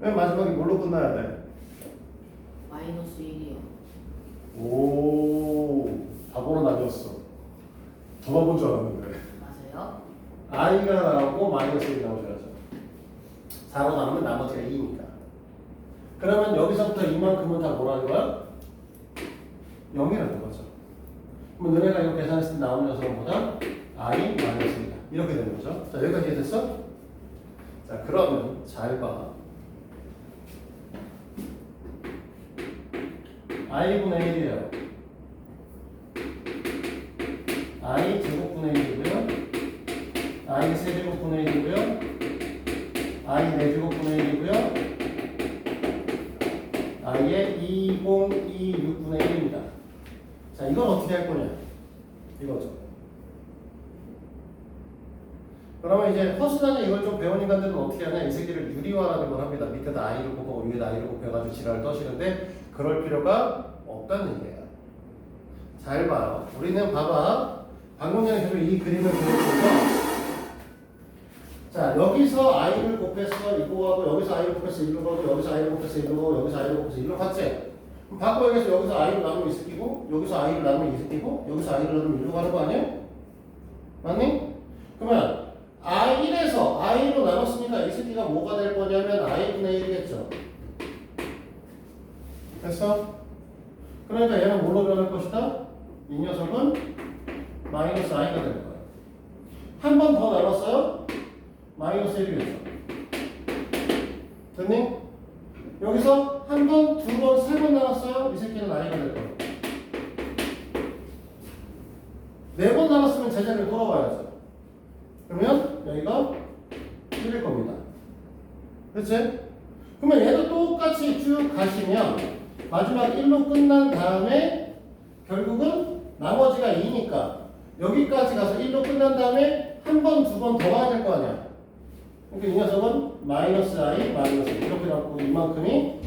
맨 마지막에 뭘로 끝나야 돼? 마이너스 1이요. 오, 바보로 나뉘었어. 저만 본 줄 알았는데. 맞아요? i가 나오고 마이너스 1이 나오셔야죠. 4로 나누면 나머지가 2니까. 그러면 여기서부터 이만큼은 다 뭐라는 거야? 0이라는 거죠. 그럼 너네가 이거 계산했을 때 나오는 녀석보다 i 마이너스 1이다. 이렇게 되는 거죠. 자, 여기까지 이해됐어? 자, 그러면 잘 봐. i분의 1이에요. i 제곱분의 1이고요. i 세제곱분의 1이고요. i 4제곱분의 1이고요. i의 2026분의 1입니다. 자, 이건 어떻게 할 거냐? 이거죠. 그러면 이제 허수단에 이걸 좀 배운 인간들은 어떻게 하냐? 이 새끼를 유리화라는 걸 합니다. 밑에다 i를 곱하고 위에다 i를 곱해가지고 지랄을 떠시는데 그럴 필요가 없다는 얘기예요. 잘 봐요. 우리는 봐봐. 방금 전에 계속 이 그림을 그려보면서 자, 여기서 i를 곱해서 이거 하고 여기서 i를 곱해서 일로 가고 여기서 i를 곱해서 일로 가고 여기서 i를 곱해서 일로 갔지? 그럼 바꿔 여기서 i를 나누면 이 새끼고 여기서 i를 나누면 이 새끼고 여기서 i를 나누면 일로 가는 거 아니야? 맞니? 그러면 i1에서 i로 나눴으니까 이 새끼가 뭐가 될 거냐면 i분의 1이겠죠. 됐어? 그러니까 얘는 뭘로 변할 것이다? 이 녀석은 마이너스 i가 될 거야. 한 번 더 나눴어요? 마이너스 1이겠죠. 됐니? 여기서 한 번, 두 번, 세 번 나눴어요? 이 새끼는 i가 될 거야. 네 번 나눴으면 제자리로 돌아와야죠. 그러면 여기가 1일 겁니다. 그렇지? 그러면 얘도 똑같이 쭉 가시면 마지막 1로 끝난 다음에 결국은 나머지가 2니까 여기까지 가서 1로 끝난 다음에 한 번, 두 번 더 와야 될 거 아니야. 그러니까 이 녀석은 마이너스 i, 마이너스 이렇게 나오고 이만큼이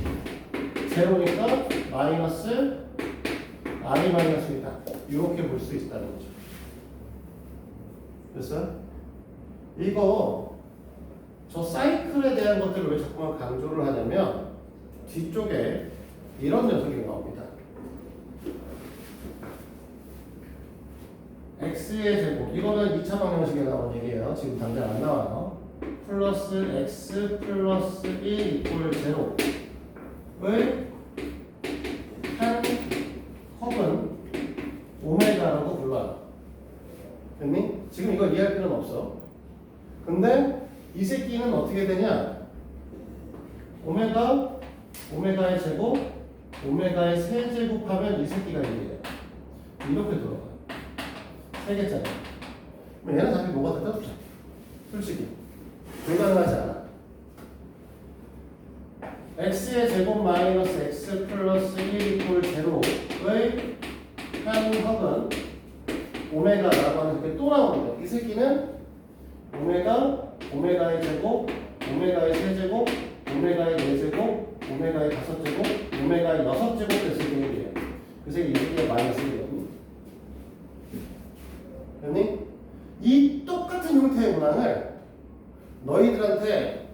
제로니까 마이너스 i 마이너스이다. 이렇게 볼 수 있다는 거죠. 됐어요? 이거 저 사이클에 대한 것들을 왜 자꾸만 강조를 하냐면 뒤쪽에 이런 녀석이 나옵니다. x의 제곱 이거는 2차 방정식에 나온 얘기예요. 지금 당장 안 나와요. 플러스 x 플러스 1 이퀄 제로를 한 컵은 오메가라고 불러요. 됐니? 지금 이걸 이해할 필요는 없어. 근데 이 새끼는 어떻게 되냐? 오메가의 제곱, 오메가의 세제곱하면 이 새끼가 1이에요. 이렇게 들어가요. 3개짜리. 그럼 얘는 답이 뭐가 됐다? 솔직히 불가능하지 않아. x의 제곱 마이너스 x 플러스 1 이퀄 제로의 한 합은 오메가라고 하는 게 또 나오는데 이 새끼는 오메가의 제곱, 오메가의 세제곱, 오메가의 4제곱, 오메가의 5제곱, 오메가의 6제곱 됐을 때 얘기예요. 그래서 이 새끼가 마이너스 1이에요. 됐니? 이 똑같은 형태의 문항을 너희들한테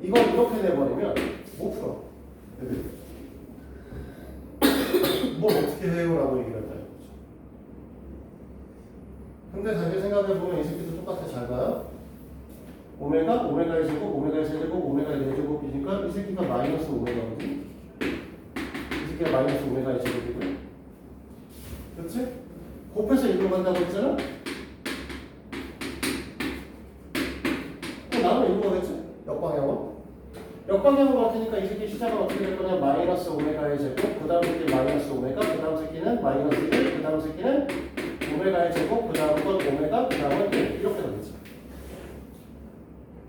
이걸 이렇게 내버리면 못 풀어. 뭘 어떻게 해요? 라고 얘기를 한다는 거죠. 근데 다시 생각해보면 이 새끼도 똑같아. 잘 봐요. 오메가의 제곱, 오메가의 세제곱, 오메가의 4제곱이니까 이 새끼가 마이너스 오메가거든. 이 새끼가 마이너스 오메가의 제곱이고요. 그렇지? 곱해서 1로 간다고 했잖아? 그럼 나는 1로 가겠지? 역방향으로. 역방향으로 갈 테니까 이 새끼 시작은 어떻게 될 거냐? 마이너스 오메가의 제곱, 그 다음 새끼 마이너스 오메가, 그 다음 새끼는 마이너스 1, 그 다음 새끼는 오메가의 제곱, 그 다음 건 오메가, 그 다음은 1 이렇게 되겠지.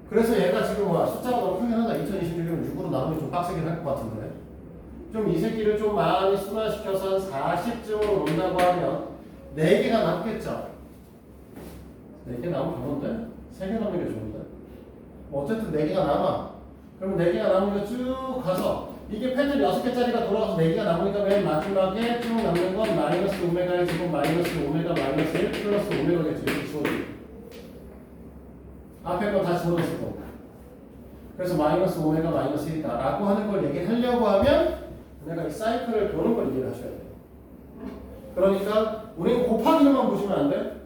그래서 얘가 지금 뭐 숫자가 너무 크긴 하다. 2026이면 6으로 나누면 좀 빡세긴 할 것 같은데 좀 이 새끼를 좀 많이 순화시켜서 한 40쯤으로 놓는다고 하면 4개가 남겠죠? 4개 남으면 좋은데? 3개 남는 게 좋은데? 뭐 어쨌든 4개가 남아. 그럼 4개가 남은 거 쭉 가서 이게 패턴 6개짜리가 돌아가서 4개가 남으니까 맨 마지막에 쭉 남는 건 마이너스 오메가의 제곱 마이너스 오메가 마이너스 1 플러스 오메가겠죠. 이렇게 주어지고 앞에 거 다 집어넣었을 겁니다. 그래서 마이너스 오메가 마이너스 1이다 라고 하는 걸 얘기하려고 하면 내가 이 사이클을 도는 걸 이해를 하셔야 돼요. 그러니까 우리는 곱하기로만 보시면 안 돼.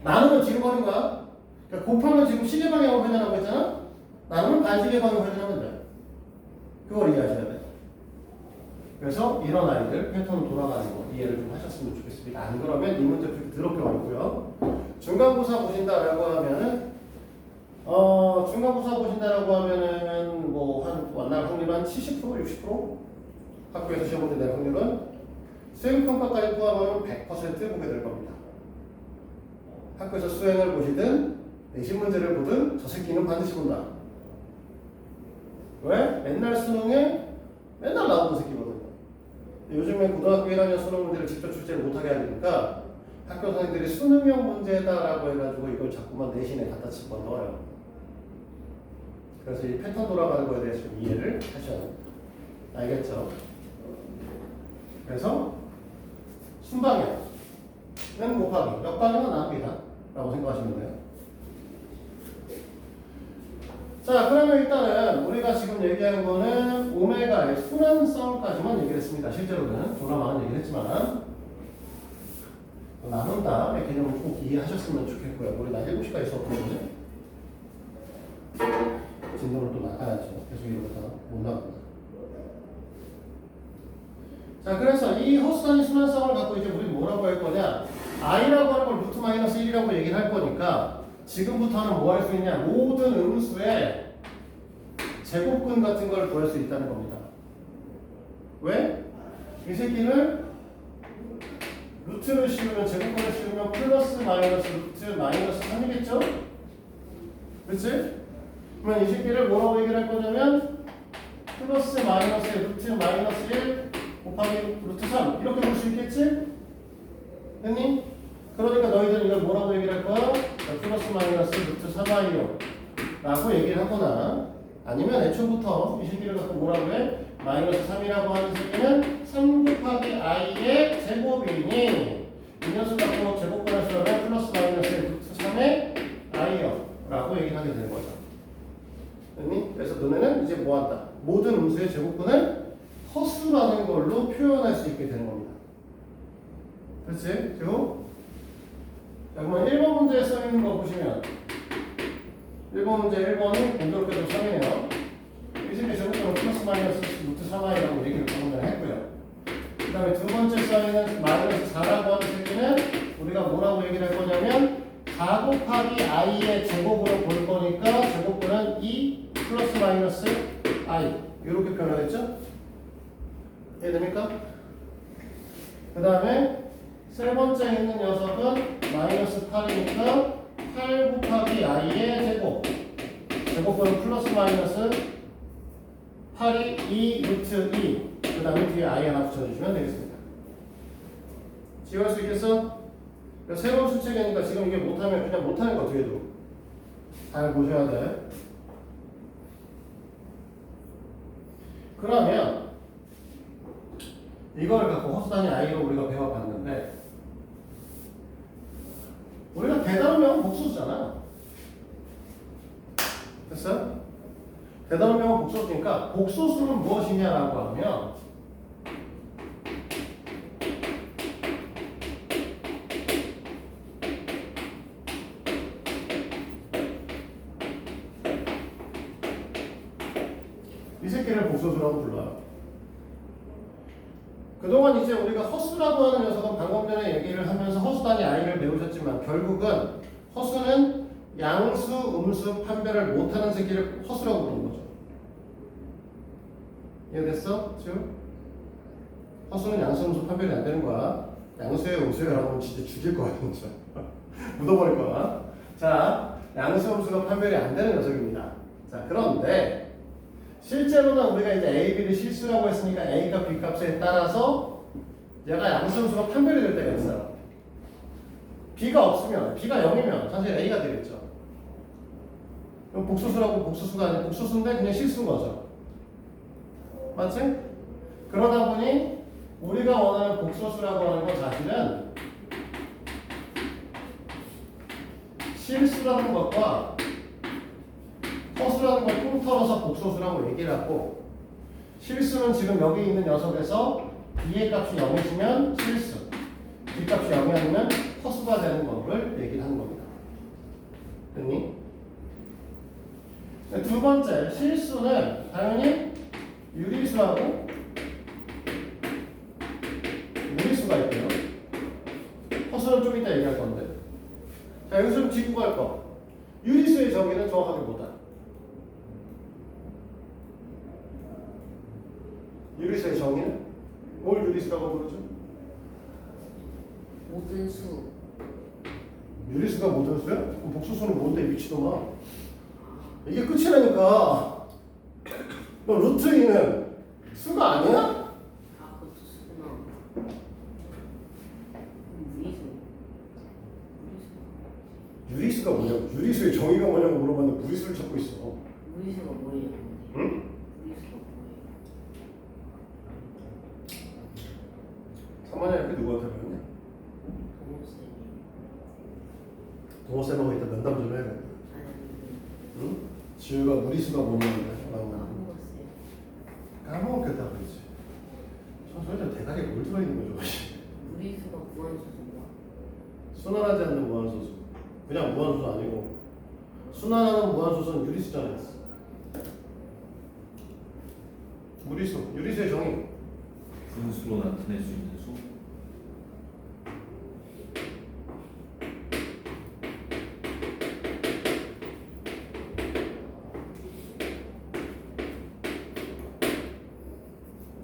나누면 뒤로 가는 거야. 그러니까 곱하면 지금 시계 방향으로 회전하고 있잖아. 나누면 반시계 방향으로 회전하면 돼. 그걸 이해하셔야 돼. 그래서 이런 아이들 패턴 돌아가는 거 이해를 좀 하셨으면 좋겠습니다. 안 그러면 이 문제 풀기 더럽게 어렵고요. 중간고사 보신다라고 하면은 중간고사 보신다라고 하면은 날 확률 한 70%, 60% 학교에서 시험 문제 낼 확률은 수행평가까지 포함하면 100% 보게 될 겁니다. 학교에서 수행을 보시든 내신 문제를 보든 저 새끼는 반드시 본다. 왜? 맨날 수능에 맨날 나오는 새끼거든. 요즘에 고등학교 1학년 수능 문제를 직접 출제를 못하게 하니까 학교 선생님들이 수능형 문제다라고 해가지고 이걸 자꾸만 내신에 갖다 집어 넣어요. 그래서 이 패턴 돌아가는 거에 대해서 좀 이해를 하셔야 됩니다. 알겠죠? 그래서 순방향은 곱하기, 역방향은 나눕니다 라고 생각하시면 돼요. 자, 그러면 일단은 우리가 지금 얘기하는 거는 오메가의 순환성까지만 얘기를 했습니다. 실제로는 졸라 많은 얘기를 했지만 나눈다의 개념을 꼭 이해하셨으면 좋겠고요. 우리 나 7시까지 수업하거든요. 진도를 또 나가야죠. 계속 이러다가 못 나갑니다. 자, 그래서 이 허수단위 순환성을 갖고 이제 우리 뭐라고 할 거냐? i라고 하는 걸 루트 마이너스 1이라고 얘기를 할 거니까 지금부터는 뭐 할 수 있냐? 모든 음수의 제곱근 같은 걸 구할 수 있다는 겁니다. 왜? 이 새끼를 루트를 씌우면 제곱근을 씌우면 플러스 마이너스 루트 마이너스 3이겠죠? 그렇지? 그러면 이 새끼를 뭐라고 얘기를 할 거냐면 플러스 마이너스의 루트 마이너스 1 곱하기 루트 3 이렇게 볼 수 있겠지? 됐니? 그러니까 너희들은 이걸 뭐라고 얘기를 할 거야? 플러스 마이너스 루트 3i요 라고 얘기를 하거나 아니면 애초부터 이 새끼를 갖고 뭐라고 해? 마이너스 3이라고 하는 새끼는 3 곱하기 i의 제곱이니 이 녀석 갖고 제곱권을 쓰려면 플러스 마이너스 루트 3의 i요 라고 얘기를 하게 되는 거죠. 됐니? 그래서 너네는 이제 뭐 한다? 모든 음수의 제곱근을 허수라는 걸로 표현할 수 있게 되는 겁니다. 그렇지? 그리고 자, 그러면 1번 문제에 써있는 거 보시면 1번 문제 1번은 공교롭게도 3이네요. 이 새끼 제곱근은 플러스 마이너스 루트 3i라고 얘기를 방금 전에 했고요. 그 다음에 두 번째 써있는 마이너스 4라고 하는 새끼는 우리가 뭐라고 얘기를 할 거냐면 4 곱하기 i의 제곱으로 볼 거니까 제곱근은 2 플러스 마이너스 i 이렇게 표현하겠죠? 이해됩니까? 그 다음에 세 번째 있는 녀석은 마이너스 8이니까 8 곱하기 i의 제곱 제곱근은 플러스 마이너스 8이 2 루트 2 그 다음에 뒤에 i 하나 붙여주시면 되겠습니다. 지워할 수 있겠어? 새로운 수칙이니까 지금 이게 못하면 그냥 못하는 거 어떻게 해도 잘 보셔야 돼. 그러면 이걸 갖고 허수단위 i로 우리가 배워봤는데 우리가 대단원명은 복수수잖아. 됐어요? 대단원명은 복수수니까 복수수는 무엇이냐라고 하면 이 새끼를 복수수라고 불러요. 그동안 이제 우리가 허수라고 하는 녀석은 방금 전에 얘기를 하면서 허수단위 i를 배우셨지만 결국은 허수는 양수, 음수 판별을 못하는 새끼를 허수라고 부르는 거죠. 이해됐어? 지금? 허수는 양수, 음수 판별이 안 되는 거야. 양수에 음수라고 하면 진짜 죽일 거야, 진짜. 묻어버릴 거야. 자, 양수, 음수가 판별이 안 되는 녀석입니다. 자, 그런데 실제로는 우리가 이제 A, B를 실수라고 했으니까 A값, B값에 따라서 얘가 양수수가 판별이 될 때가 있어요. B가 없으면, B가 0이면 사실 A가 되겠죠. 그럼 복수수라고 복수수가 아니고 복수수인데 그냥 실수인 거죠. 맞지? 그러다 보니 우리가 원하는 복소수라고 하는 건 사실은 실수라는 것과 허수라는 걸 통틀어서 복소수라고 얘기를 하고, 실수는 지금 여기 있는 녀석에서 B의 값이 0이시면 실수, B 값이 0이 아니면 허수가 되는 거를 얘기를 하는 겁니다. 됐니? 두 번째, 실수는 당연히 유리수하고 무리수가 있고요. 허수는 좀 이따 얘기할 건데. 자, 여기서 좀 짚고 갈 거. 유리수의 정의는 정확하게 뭐다? 유리수의 정의는? 뭘 유리수라고 부르죠? 모든 수. 유리수가 모든 수야? 그럼 복수수는 뭔데, 미치도마? 이게 끝이라니까. 너 루트 2는 수가 아니야? 아, 그것도 수구나. 무리수. 유리수가 뭐냐고, 유리수의 정의가 뭐냐고 물어봤는데 무리수를 찾고 있어. 무리수가 뭐예요? 응? 무리수가 뭐예요? 3학년 이렇게 누구한테 배웠냐? 동호쌤이. 동호쌤하고 이따 면담 좀 해야겠다. 아니, 응? 지우가 무리수가 뭐냐고 까먹었어요. 까먹었겠다 그러지. 저 소리는 대가리에 뭘 들어있는 거죠? 무리수가 무한수수인가? 순환하지 않는 무한소수. 그냥 무한소수 아니고 순환하는 무한소수는 유리수잖아요. 무리수, 유리수의 정의. 분수로 나타낼 수 있는 수.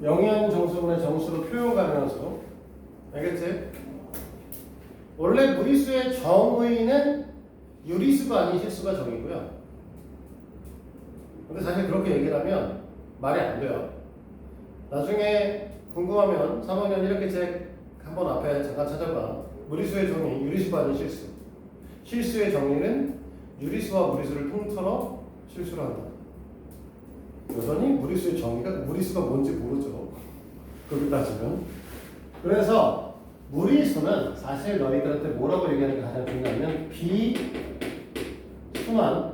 영현 정수분의 정수로 표현 가능한 알겠지? 원래 무리수의 정의는 유리수가 아닌 실수가 정이고요. 근데 사실 그렇게 얘기를 하면 말이 안 돼요. 나중에 궁금하면 3학년 이렇게 책 한번 앞에 잠깐 찾아봐. 무리수의 정의, 유리수가 아닌 실수. 실수의 정의는 유리수와 무리수를 통틀어 실수를 한다. 여전히 무리수의 정의가 무리수가 뭔지 모르죠. 그렇게 따지면. 그래서 무리수는 사실 너희들한테 뭐라고 얘기하는 게 가장 중요하면 비순환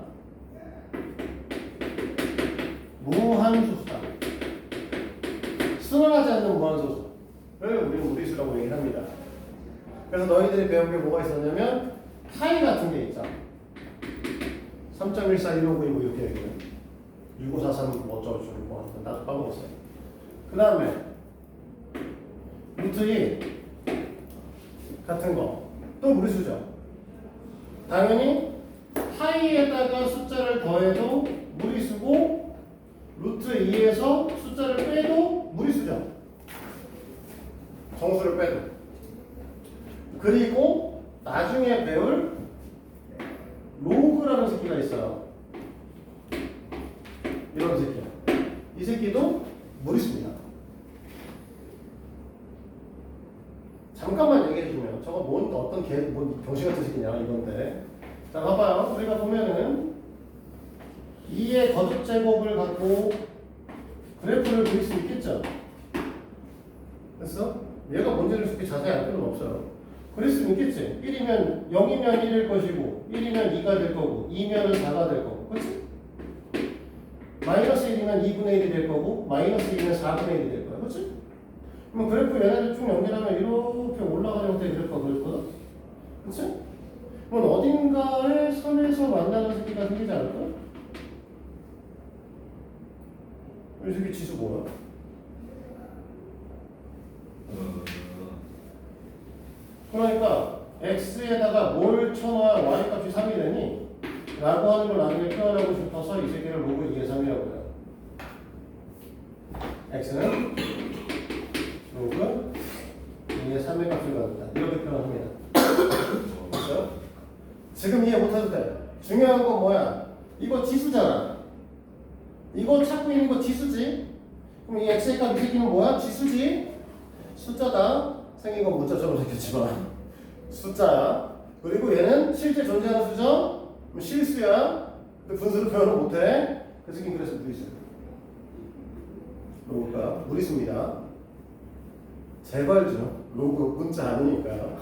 무한소수다. 순환하지 않는 무한소수를 우리는 무리수라고 얘기를 합니다. 그래서 너희들이 배운 게 뭐가 있었냐면 파이 같은 게 있죠. 3.141592 뭐 이렇게 얘기해요. 6543 뭐 어쩌고저쩌고 뭐 나도 까먹었어요. 그 다음에 루트 2 같은 거 또 무리수죠. 당연히 파이에다가 숫자를 더해도 무리수고 루트 2에서 숫자를 빼도 무리수죠. 정수를 빼도. 그리고 나중에 배울 로그라는 새끼가 있어요. 이런 새끼야. 이 새끼도 무리수입니다. 잠깐만 얘기해주면 저거 뭔 어떤 뭔 병신 같은 새끼냐 이건데. 자 봐봐요. 우리가 보면은 2의 거듭 제곱을 갖고 그래프를 그릴 수 있겠죠. 됐어? 얘가 뭔지를 그렇게 자세히 알 필요는 없어요. 그릴 수 있겠지. 1이면 0이면 1일 것이고 1이면 2가 될 거고 2면은 4가 될 거고 그렇지? 마이너스 1이면 2분의 1이 될 거고 마이너스 2면 4분의 1이 될 거야. 그렇지? 그럼 그래프 얘네들 쭉 연결하면 이렇게 올라가는 형태의 그래프가 그려졌거든? 그렇지? 그럼 어딘가에 선에서 만나는 새끼가 생기지 않을까? 이 새끼 지수 뭐야? 그러니까 x에다가 뭘 쳐놔야 y 값이 3이 되니? 라고 하는 걸 나중에 표현하고 싶어서 이 새끼를 로그 2의 3이라고 해요. x는 로그 2의 3의 값을 갖는다. 이렇게 표현합니다. 됐어요? 지금 이해 못해도 돼. 중요한 건 뭐야? 이거 지수잖아. 이거 찾고 있는 거 지수지? 그럼 이 x의 값 이 새끼는 뭐야? 지수지? 숫자다. 생긴 건 문자처럼 생겼지만 숫자야. 그리고 얘는 실제 존재하는 수죠? 그럼 실수야. 근데 분수로 표현을 못해. 그 새끼는 그래서 무리수. 로그가 무리수입니다. 제발 좀 로그 문자 아니니까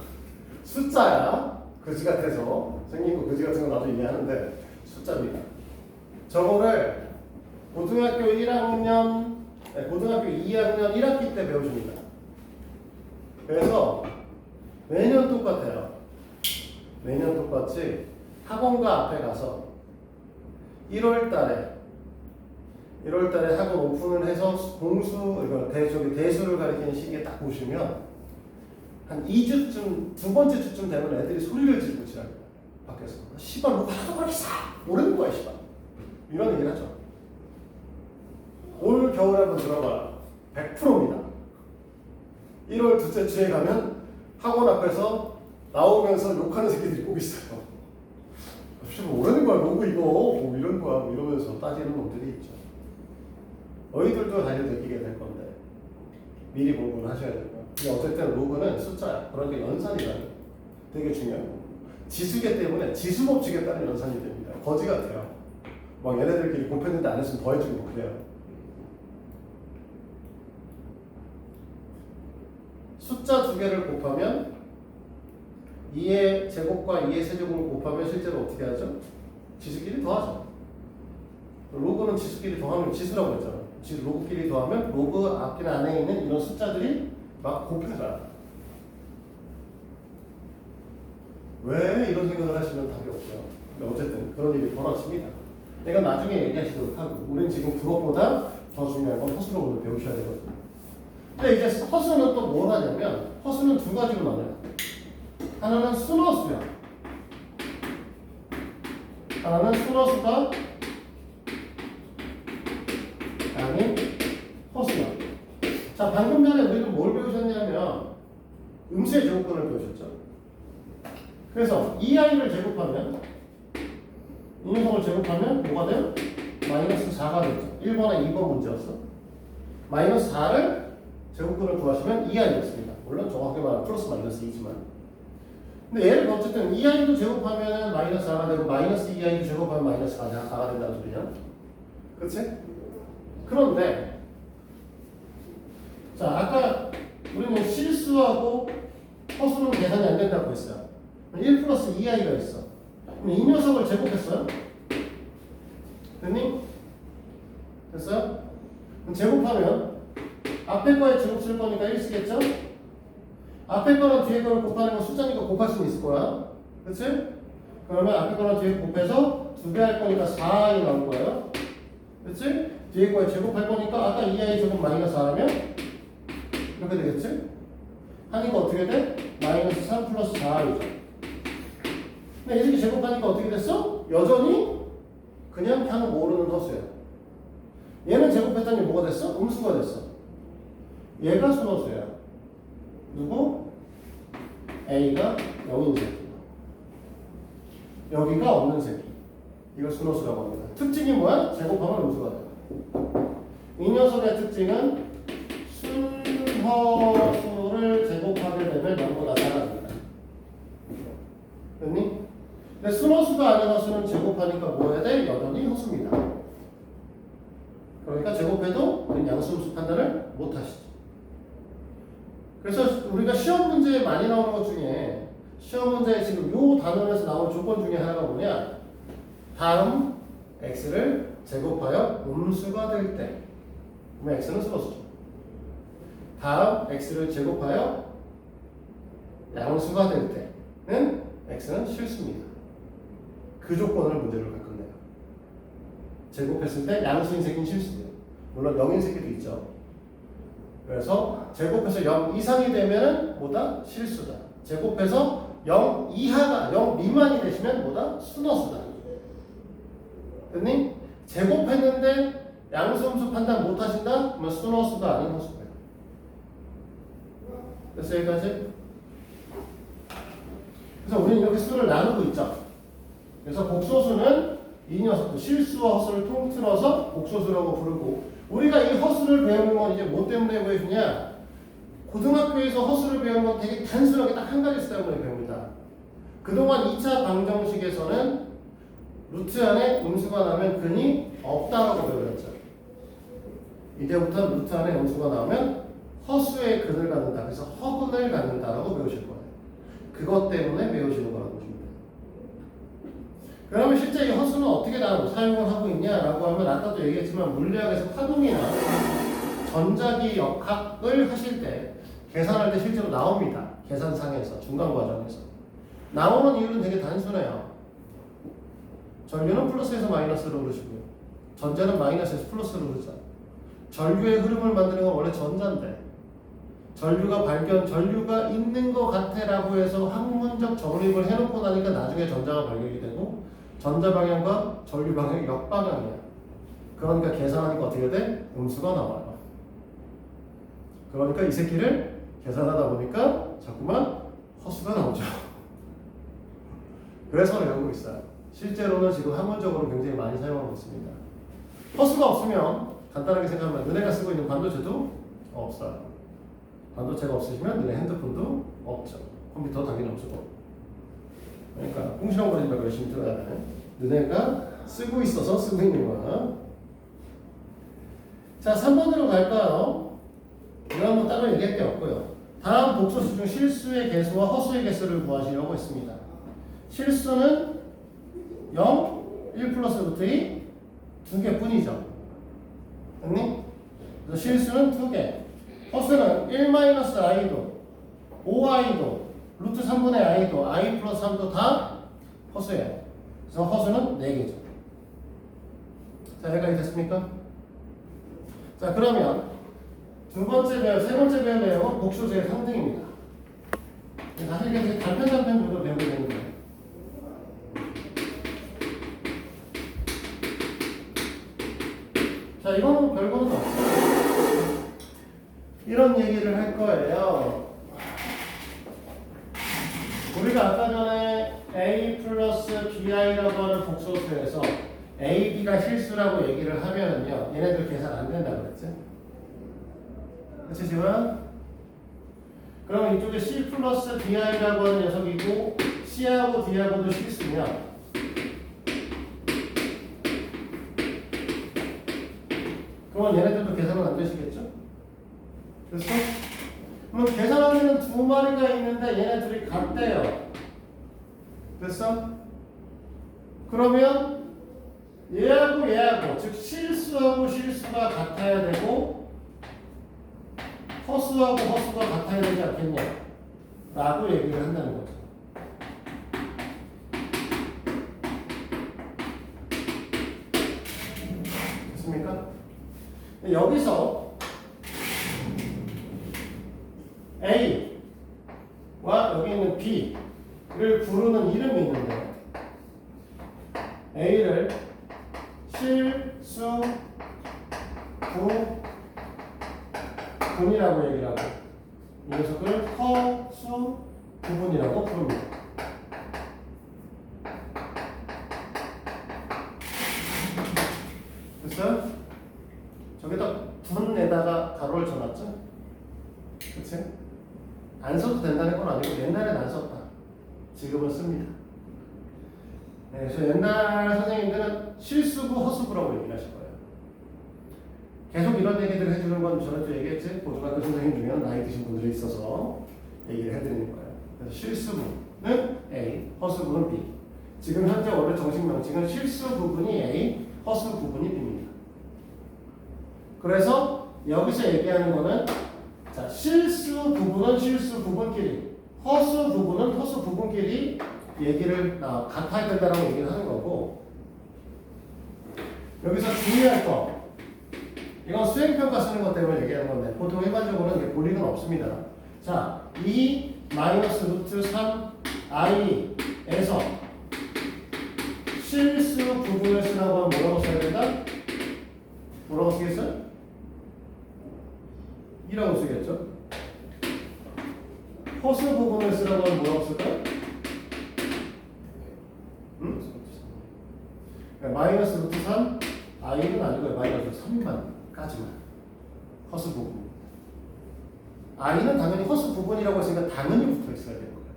숫자야. 그지 같아서 생긴 거 그지 같은 거 나도 이해하는데 숫자입니다. 저거를 고등학교 1학년, 고등학교 2학년 1학기 때 배우십니다. 그래서 매년 똑같아요. 매년 똑같이 학원가 앞에 가서 1월 달에 학원 오픈을 해서 공수, 이거 대수를 가리키는 시기에 딱 보시면 한 2주쯤, 두 번째 주쯤 되면 애들이 소리를 지르고 지랄 밖에서. 씨발, 너 학원을 싹 모르는 거야, 씨발. 이런 얘기를 하죠. 올 겨울에 한번 들어봐. 100%입니다. 1월 둘째 주에 가면 학원 앞에서 나오면서 욕하는 새끼들이 꼭 있어요. 씨발, 모르는 거야, 로그 이거. 뭐 이런 거야, 뭐 이러면서 따지는 놈들이 있죠. 너희들도 다시 느끼게 될 건데 미리 공부를 하셔야 돼요. 근데 어쨌든 로그는 숫자야. 그러니까 연산이다. 되게 중요하고 지수계 때문에 지수 법칙에 따른 연산이 됩니다. 거지 같아요. 막 얘네들끼리 곱했는데 안 했으면 더해주고 그래요. 숫자 두 개를 곱하면 2의 제곱과 2의 세제곱을 곱하면 실제로 어떻게 하죠? 지수끼리 더하죠. 로그는 지수끼리 더하면 지수라고 했잖아. 로그끼리 더하면 로그 앞에 안에 있는 이런 숫자들이 막 곱해져요. 왜 이런 생각을 하시면 답이 없어요. 근데 어쨌든 그런 일이 벌어집니다. 내가 나중에 얘기하시도록 하고 우리는 지금 그것보다 더 중요한 건 허수로 오늘 배우셔야 되거든요. 근데 이제 허수는 또 뭘 하냐면 허수는 두 가지로 나눠요. 하나는 순허수야. 하나는 순허수가 아닌 허수야. 자, 방금 전에 우리는 뭘 배우셨냐면 음수의 제곱근을 배우셨죠. 그래서 이 아이를 제곱하면 이 녀석을 제곱하면 뭐가 돼요? 마이너스 4가 되죠. 1번에 2번 문제였어. 마이너스 4를 제곱근을 구하시면 이 아이였습니다. 물론 정확하게 말하면 플러스 마이너스 2지만. 근데 얘를 어쨌든 이 아이도 제곱하면 마이너스 4가 되고 마이너스 2 아이도 제곱하면 마이너스 4가 된다는 소리냐? 그렇지? 그런데 자, 아까 우리는 실수하고 허수는 계산이 안 된다고 했어요. 1 플러스 2i가 있어. 그럼 이 녀석을 제곱했어요? 됐니? 됐어요? 그럼 제곱하면 앞에 거에 제곱 쓸 거니까 1 쓰겠죠? 앞에 거랑 뒤에 거를 곱하는 건 숫자니까 곱할 수는 있을 거야. 그치? 그러면 앞에 거랑 뒤에 거 곱해서 2배 할 거니까 4i 나올 거예요. 그치? 뒤에 거에 제곱할 거니까 아까 2i 제곱 마이너스 4라면 이렇게 되겠지? 하니까 어떻게 돼? 마이너스 3 플러스 4i죠. 근데 이렇게 제곱하니까 어떻게 됐어? 여전히 그냥 그냥 모르는 허수야. 얘는 제곱했더니 뭐가 됐어? 음수가 됐어. 얘가 순허수야. 누구? A가 0인 새끼. 여기가 없는 새끼. 이걸 순허수라고 합니다. 특징이 뭐야? 제곱하면 음수가 돼. 이 녀석의 특징은 순허수를 제곱하게 되면 0보다 작아집니다. 됐니? 근데 순허수가 아닌 허수는 제곱하니까 뭐 해야 돼? 여전히 허수입니다. 그러니까 제곱해도 우리는 양수음수 판단을 못 하시죠. 그래서 우리가 시험 문제에 많이 나오는 것 중에 시험 문제에 지금 요 단원에서 나오는 조건 중에 하나가 뭐냐? 다음 x를 제곱하여 음수가 될 때, 그러면 x는 순허수죠. 다음 x를 제곱하여 양수가 될 때는 x는 실수입니다. 그 조건을 문제를 가끔 내요. 제곱했을 때 양수인 새끼는 실수예요. 물론 0인 새끼도 있죠. 그래서 제곱해서 0 이상이 되면은 뭐다? 실수다. 제곱해서 0 이하가 0 미만이 되시면 뭐다? 순허수다. 됐니? 제곱했는데 양수음수 판단 못 하신다? 그러면 순허수가 아닌 허수예요. 그래서 여기까지. 그래서 우리는 이렇게 수를 나누고 있죠. 그래서 복소수는 이 녀석도 실수와 허수를 통틀어서 복소수라고 부르고 우리가 이 허수를 배우는 건 이제 뭐 때문에 배우느냐? 고등학교에서 허수를 배우는 건 되게 단순하게 딱 한 가지 때문에 배웁니다. 그동안 2차 방정식에서는 루트 안에 음수가 나오면 근이 없다라고 배우셨죠. 이제부터 루트 안에 음수가 나오면 허수의 근을 갖는다. 그래서 허근을 갖는다라고 배우실 거예요. 그것 때문에 배우시는 거라고 보시면 돼요. 그러면 실제 이 허수는 어떻게 사용을 하고 있냐라고 하면 아까도 얘기했지만 물리학에서 파동이나 전자기 역학을 하실 때 계산할 때 실제로 나옵니다. 계산상에서 중간 과정에서 나오는 이유는 되게 단순해요. 전류는 플러스에서 마이너스로 흐르시고요. 전자는 마이너스에서 플러스로 흐르죠. 전류의 흐름을 만드는 건 원래 전자인데 전류가 있는 것 같아라고 해서 학문적 정립을 해놓고 나니까 나중에 전자가 발견이 되고 전자 방향과 전류 방향이 역방향이야. 그러니까 계산하니까 어떻게 돼? 음수가 나와요. 그러니까 이 새끼를 계산하다 보니까 자꾸만 허수가 나오죠. 그래서 외우고 있어요. 실제로는 지금 학문적으로 굉장히 많이 사용하고 있습니다. 허수가 없으면 간단하게 생각하면 너네가 쓰고 있는 반도체도 없어요. 반도체가 없으시면 너네 핸드폰도 없죠. 컴퓨터 당연히 없고. 그러니까 꽁시렁거리지 말고 열심히 들어야 돼. 너네가 쓰고 있어서 쓰고 있는 거야. 자, 3번으로 갈까요? 이건 뭐 따로 얘기할 게 없고요. 다음 복소수 중 실수의 개수와 허수의 개수를 구하시려고 했습니다. 실수는 0, 1 플러스 루트 2, 2개뿐이죠. 됐니? 그래서 실수는 2개. 허수는 1 마이너스 i도, 5i도, 루트 3분의 i도, i 플러스 3도 다 허수예요. 그래서 허수는 4개죠. 자, 여기까지 됐습니까? 자, 그러면 세 번째 배울 내용은 복소수의 3등입니다. 사실 이게 단편 정도 배우게 되는 거예요. 자, 이거는 별거는 없어요. 이런 얘기를 할 거예요. 우리가 아까 전에 A 플러스 BI라고 하는 복소수에서 A, B가 실수라고 얘기를 하면은요, 얘네들 계산 안 된다고 그랬지? 그치, 지금? 그럼 이쪽에 C 플러스 DI라고 하는 녀석이고, C하고 D하고도 실수면, 그러면 얘네들도 계산은 안 되시겠죠? 됐어? 그럼 계산하는 두 마리가 있는데 얘네들이 같대요. 됐어? 그러면 얘하고 즉 실수하고 실수가 같아야 되고 허수하고 허수가 같아야 되지 않겠냐 라고 얘기를 한다는 거죠. 됐습니까? 여기서 A와 여기 있는 B를 부르는 이름이 있는데 A를 실수 구분이라고 얘기를 하고 이 녀석을 허수 구분이라고 부릅니다. 됐어요? 저기다 분에다가 가로를 쳐놨죠? 그치? 안 써도 된다는 건 아니고 옛날엔 안 썼다. 지금은 씁니다. 네, 그래서 옛날 선생님들은 실수구, 허수구라고 얘기를 하실 거예요. 계속 이런 얘기들을 해주는 건 전에도 얘기했지? 고등학교 선생님 중에는 나이 드신 분들이 있어서 얘기를 해드리는 거예요. 그래서 실수구는 A, 허수구는 B. 지금 현재 원래 정식 명칭은 실수 부분이 A, 허수 부분이 B입니다. 그래서 여기서 얘기하는 거는 자, 실수 부분은 실수 부분끼리, 허수 부분은 허수 부분끼리 얘기를 같아야 된다라고 얘기를 하는 거고 여기서 주의할 거 이건 수행평가 쓰는 것 때문에 얘기하는 건데 보통 일반적으로는 이게 볼 일은 없습니다. 자, 2 마이너스 루트 3 i에서 실수 부분을 쓰라고 하면 뭐라고 써야 된다? 뭐라고 쓰겠어요? 2라고 쓰겠죠? 허수 부분을 쓰라고 하면 뭐라고 쓸까요? 응? 그러니까 마이너스 루트 3 i는 아니고요. 마이너스 3만까지만 허수 부분. i는 당연히 허수 부분이라고 했으니까 당연히 붙어 있어야 되는 거예요.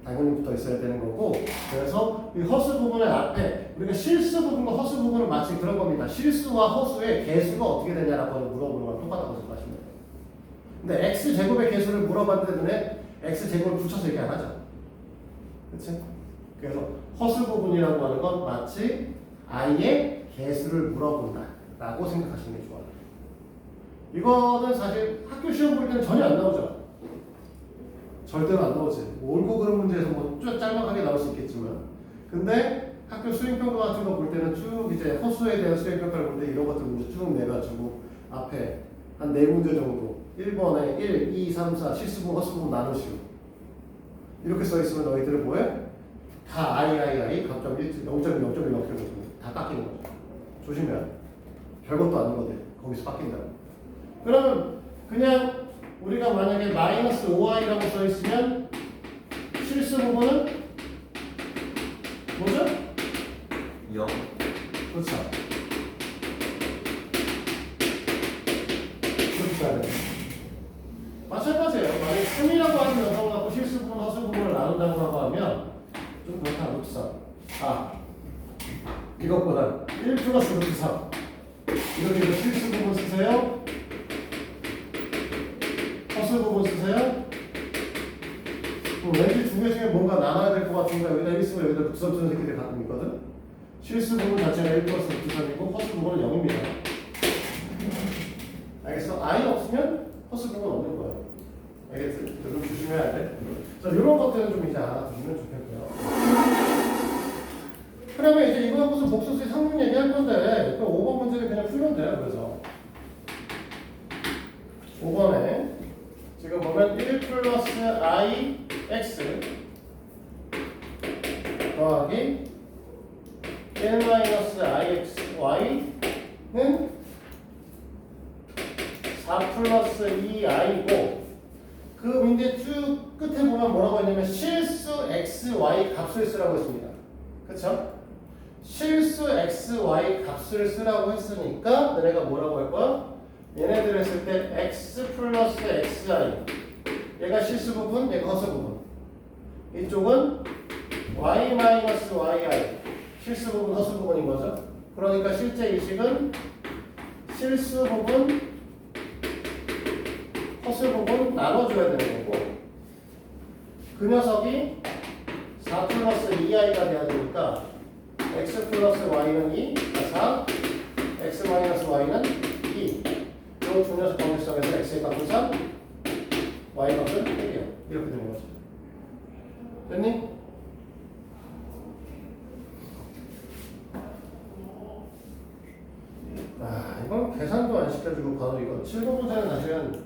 당연히 붙어 있어야 되는 거고, 그래서 이 허수 부분의 앞에 우리가 실수 부분과 허수 부분은 마치 그런 겁니다. 실수와 허수의 개수가 어떻게 되냐라고 물어보는 거랑 똑같다고 생각하시면 돼요. 근데 x 제곱의 개수를 물어봤는데 x 제곱을 붙여서 얘기 안 하죠. 그렇지? 그래서 허수 부분이라고 하는 건 마치 i의 개수를 물어본다라고 생각하시는 게 좋아요. 이거는 사실 학교 시험 볼 때는 전혀 안 나오죠. 절대로 안 나오지. 옳고 그른 문제에서 뭐 짤막하게 나올 수 있겠지만, 근데 학교 수행평가 같은 거 볼 때는 쭉 이제 허수에 대한 수행평가를 볼 때 이런 것들 문제 쭉 내가지고 앞에 한 4문제 정도 1번에 1, 2, 3, 4 실수분 허수분 나누시고 이렇게 써 있으면 너희들은 뭐해? 다 I 감점 1, 0.1, 0.1 이렇게 다 깎이는 거죠. 조심해야 돼. 별것도 아니거든. 거기서 깎인다고. 그러면 그냥 우리가 만약에 마이너스 5i라고 써 있으면 실수 부분은 뭐죠? 0. 그렇죠. 그렇게 써야 돼요. 마찬가지예요. 만약에 3이라고 하는 녀석을 갖고 실수 부분, 허수 부분을 나눈다고 하면 좀 그렇다. 루트 3. 이것보다 1 플러스 루트 3. 이렇게 해서 실수 부분 쓰세요. 허수 부분 쓰세요. 왠지 두 개 중에 뭔가 나눠야 될 것 같으니까 여기다 1 쓰고 여기다 루트 3 쓰는 새끼들 가끔 있거든. 실수 부분 자체가 1 플러스 루트 3이고 허수 부분은 0입니다. 알겠어? i 없으면 허수 부분 없는 거예요. 알겠지? 좀 조심해야 돼. 자, 이런 것들은 좀 이제 알아두시면 좋겠고요. 그러면 이제 이거 무슨 복수수의 상품 얘기할 건데, 또 5번 문제는 그냥 풀면 돼요. 그래서 5번에 지금 보면 1 플러스 i x 더하기 1 마이너스 i x y는 4 플러스 2i고 그 문제 쭉 끝에 보면 뭐라고 했냐면 실수 x, y 값을 쓰라고 했습니다. 그쵸? 실수 x, y 값을 쓰라고 했으니까 너네가 뭐라고 할 거야? 얘네들 했을 때 x 플러스 xi 얘가 실수 부분, 얘가 허수 부분 이쪽은 y 마이너스 yi 실수 부분, 허수 부분인 거죠. 그러니까 실제 이식은 실수 부분, 허수 부분 나눠줘야 되는 거고 그 녀석이 4 플러스 2i가 돼야 되니까 x 플러스 y는 2, 4 x 마이너스 y는 2 이 두 녀석 관계성에서 x의 값은 3 y 값은 1이요. 이렇게 되는 거죠. 됐니? 이건 계산도 안 시켜주고 바로 이거 7번 문제는 사실은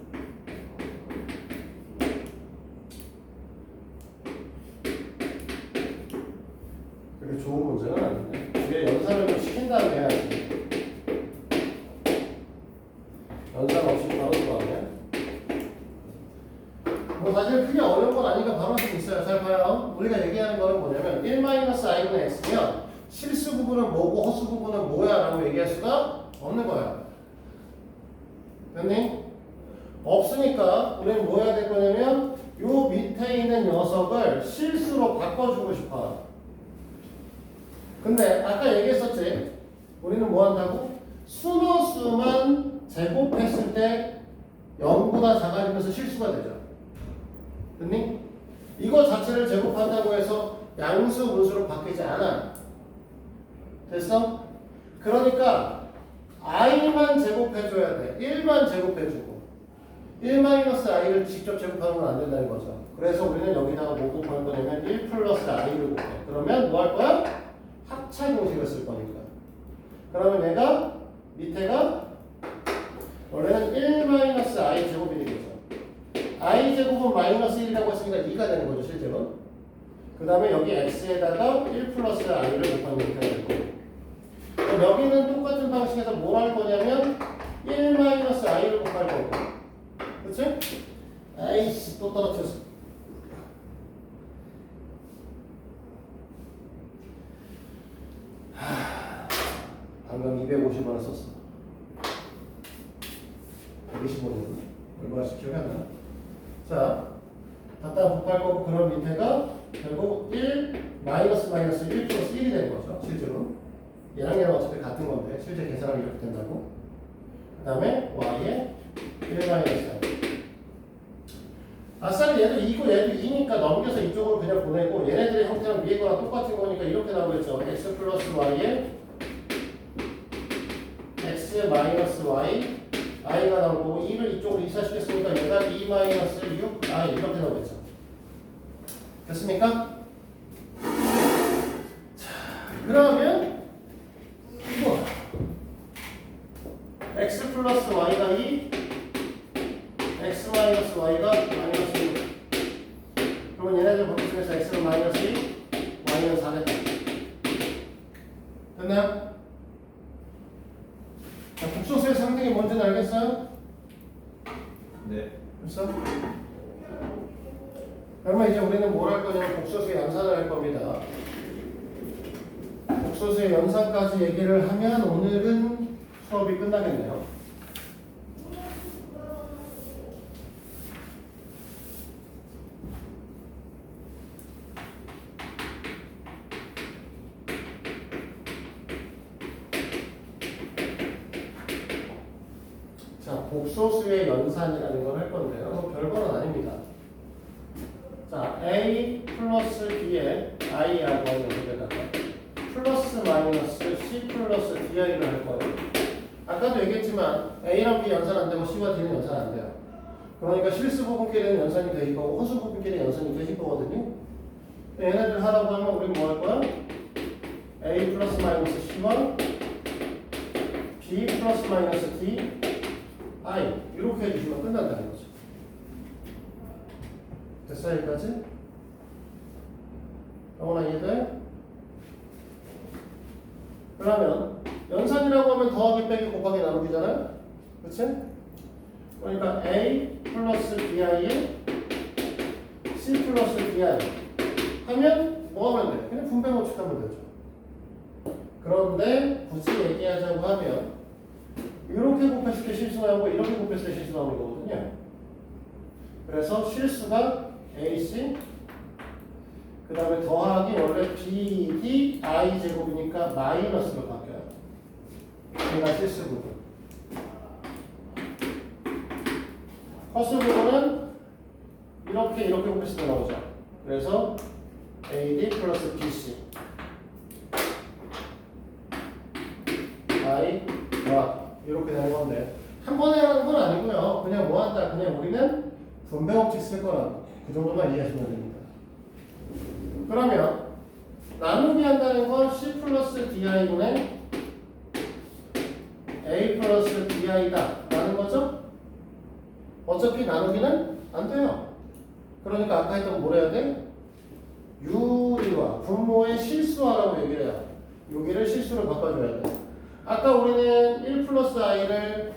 그렇게 좋은 문제는 아닌데 뒤에 연산을 좀 시킨 다음에 해야지. 연산 없이 바로 들어가네. 뭐 사실 크게 어려운 건 아니니까 바로 할 수 있어요. 잘 봐요. 우리가 얘기하는 거는 뭐냐면 1-i는 x면 실수 부분은 뭐고 허수 부분은 뭐야 라고 얘기할 수가 없는 거야. 됐니? 없으니까 우리는 뭐 해야 될 거냐면 요 밑에 있는 녀석을 실수로 바꿔주고 싶어. 근데 아까 얘기했었지. 우리는 뭐 한다고? 순호수만 제곱했을 때 0보다 작아지면서 실수가 되죠. 됐니? 이거 자체를 제곱한다고 해서 양수 분수로 바뀌지 않아. 됐어? 그러니까 i만 제곱해줘야 돼. 1만 제곱해주고 1-i를 직접 제곱하는 건 안 된다는 거죠. 그래서 우리는 여기다가 뭐 곱할 거냐면 1 플러스 i를 곱해. 그러면 뭐 할 거야? 합차 공식을 쓸 거니까. 그러면 얘가 밑에가 원래는 1-i 제곱이 되겠죠. i 제곱은 마이너스 1이라고 했으니까 2가 되는 거죠, 실제로. 그 다음에 여기 x에다가 1 플러스 i를 곱하면 이렇게 되는 거고. 그럼 여기는 똑같은 방식에서 뭘 할 거냐면 1-i를 곱할 거고. 그치? 아이씨, 또 떨어뜨렸어. 250원을 썼어. 125원. 얼마씩 기억이 안 나? 자, 갖다 곱할 거고, 그럼 밑에가 결국 1 마이너스 1 플러스 1이 되는 거죠. 실제로. 얘랑 얘랑 어차피 같은 건데, 실제 계산하면 이렇게 된다고. 그 다음에 y에 1 마이너스 1. 아싸리 얘도 2고 얘도 2니까 넘겨서 이쪽으로 그냥 보내고, 얘네들의 형태랑 위에 거랑 똑같은 거니까 이렇게 나오겠죠. x 플러스 y에 x 마이너스 y i가 나올 거고 2를 이쪽으로 이사시켰으니까 얘가 2 마이너스 6 i 이렇게 나오겠죠. 됐습니까? 자, 그러면 이거 x 플러스 y가 2 x 마이너스 y가 마이너스 6. 그러면 얘네들 법칙에서 x는 마이너스 2 y는 4겠다. 됐나요? 자, 복소수의 상등이 뭔지는 알겠어요? 네. 됐어? 그러면 이제 우리는 뭘 할 거냐면 복소수의 연산을 할 겁니다. 복소수의 연산까지 얘기를 하면 오늘은 수업이 끝나겠네요. 자, 복소수의 연산이라는 걸 할 건데요. 뭐 별거는 아닙니다. 자, a 플러스 b에 i하고 여기다가 플러스 마이너스 c 플러스 di를 할 거예요. 아까도 얘기했지만 a랑 b 연산 안 되고 c와 d는 연산 안 돼요. 그러니까 실수 부분끼리는 연산이 되는 거고 허수 부분끼리는 연산이 되실 거거든요. 얘네들 하라고 하면 우리는 뭐 할 거야? a 플러스 마이너스 c와 b 플러스 마이너스 d i 이렇게 해주시면 끝난다는 거죠. 됐어 여기까지? 영원아 이해돼? 그러면 연산이라고 하면 더하기 빼기 곱하기 나누기잖아요? 그치? 그러니까 a 플러스 bi에 c 플러스 di 하면 뭐 하면 돼? 그냥 분배 법칙하면 되죠. 그런데 굳이 얘기하자고 하면 이렇게 곱했을 때 실수 나오고 이렇게 곱했을 때 실수 나오는 거거든요. 그래서 실수가 AC 그 다음에 더하기 원래 BD I 제곱이니까 마이너스로 바뀌어요. 얘가 실수 부분. 허수 부분은 이렇게 곱했을 때 나오죠. 그래서 AD 플러스 BC I 더하기 이렇게 되는 건데 한 번에 하는 건 아니고요. 그냥 뭐 한다. 그냥 우리는 분배 법칙 쓸 거라고 그 정도만 이해하시면 됩니다. 그러면 나누기 한다는 건 C 플러스 DI분의 A 플러스 DI다 라는 거죠? 어차피 나누기는 안 돼요. 그러니까 아까 했던 뭘 해야 돼? 유리와 분모의 실수하라고 얘기를 해요. 여기를 실수로 바꿔줘야 돼. 아까 우리는 1 플러스 i를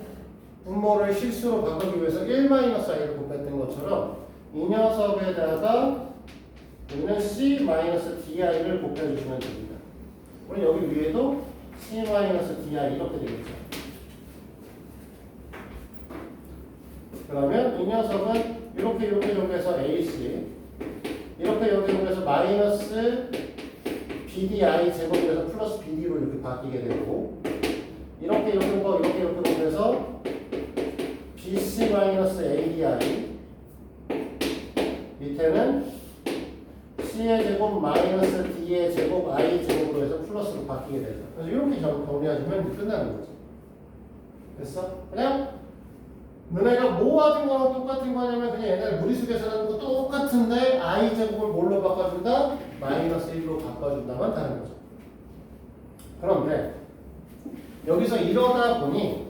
분모를 실수로 바꾸기 위해서 1 마이너스 i를 곱했던 것처럼 이 녀석에다가 우리는 c 마이너스 di를 곱해주시면 됩니다. 우리 여기 위에도 c 마이너스 di 이렇게 되겠죠. 그러면 이 녀석은 이렇게 해서 ac 이렇게 해서 마이너스 bdi 제곱에서 플러스 bd로 이렇게 바뀌게 되고 이렇게 곱해서 bc 마이너스 adi 밑에는 c의 제곱 마이너스 d의 제곱 i 제곱으로 해서 플러스로 바뀌게 되죠. 그래서 이렇게 정리하시면 끝나는 거죠. 됐어? 그냥 너네가 뭐 하든 거랑 똑같은 거냐면 그냥 옛날에 무리수 계산하는 거 똑같은데 i 제곱을 뭘로 바꿔준다? 마이너스 1로 바꿔준다만 다른 거죠. 그런데 여기서 이러다 보니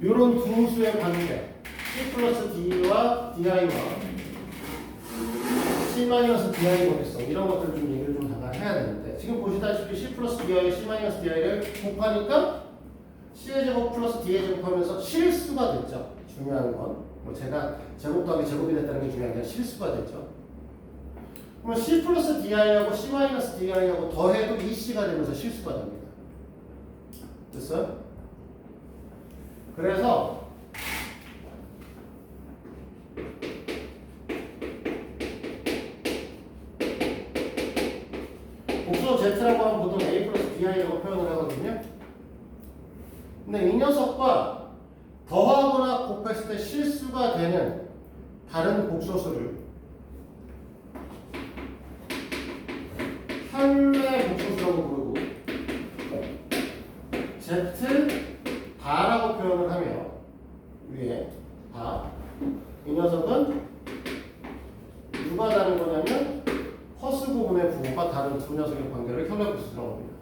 이런 두 수의 관계 c 플러스 d와 di와 c 마이너스 di 보겠어. 이런 것들 좀 얘기를 좀 잠깐 해야 되는데 지금 보시다시피 c 플러스 di와 c 마이너스 di를 곱하니까 c의 제곱 플러스 d의 제곱 하면서 실수가 됐죠. 중요한 건 뭐 제가 제곱 더하기 제곱이 됐다는 게 중요한 게 아니라 실수가 됐죠. 그러면 c 플러스 di하고 c 마이너스 di하고 더해도 2c가 되면서 실수가 됩니다. 됐어요? 그래서 복수 Z라고 하면 보통 A 플러스 BI라고 표현을 하거든요. 근데 이 녀석과 더하거나 곱했을 때 실수가 되는 다른 복소수를 현례 복소수라고 부르고 Z 다라고 표현을 하며 위에 다 이 녀석은 누가 다른 거냐면 허스 부분의 부호가 다른 두 녀석의 관계를 현례 복소수라고 합니다.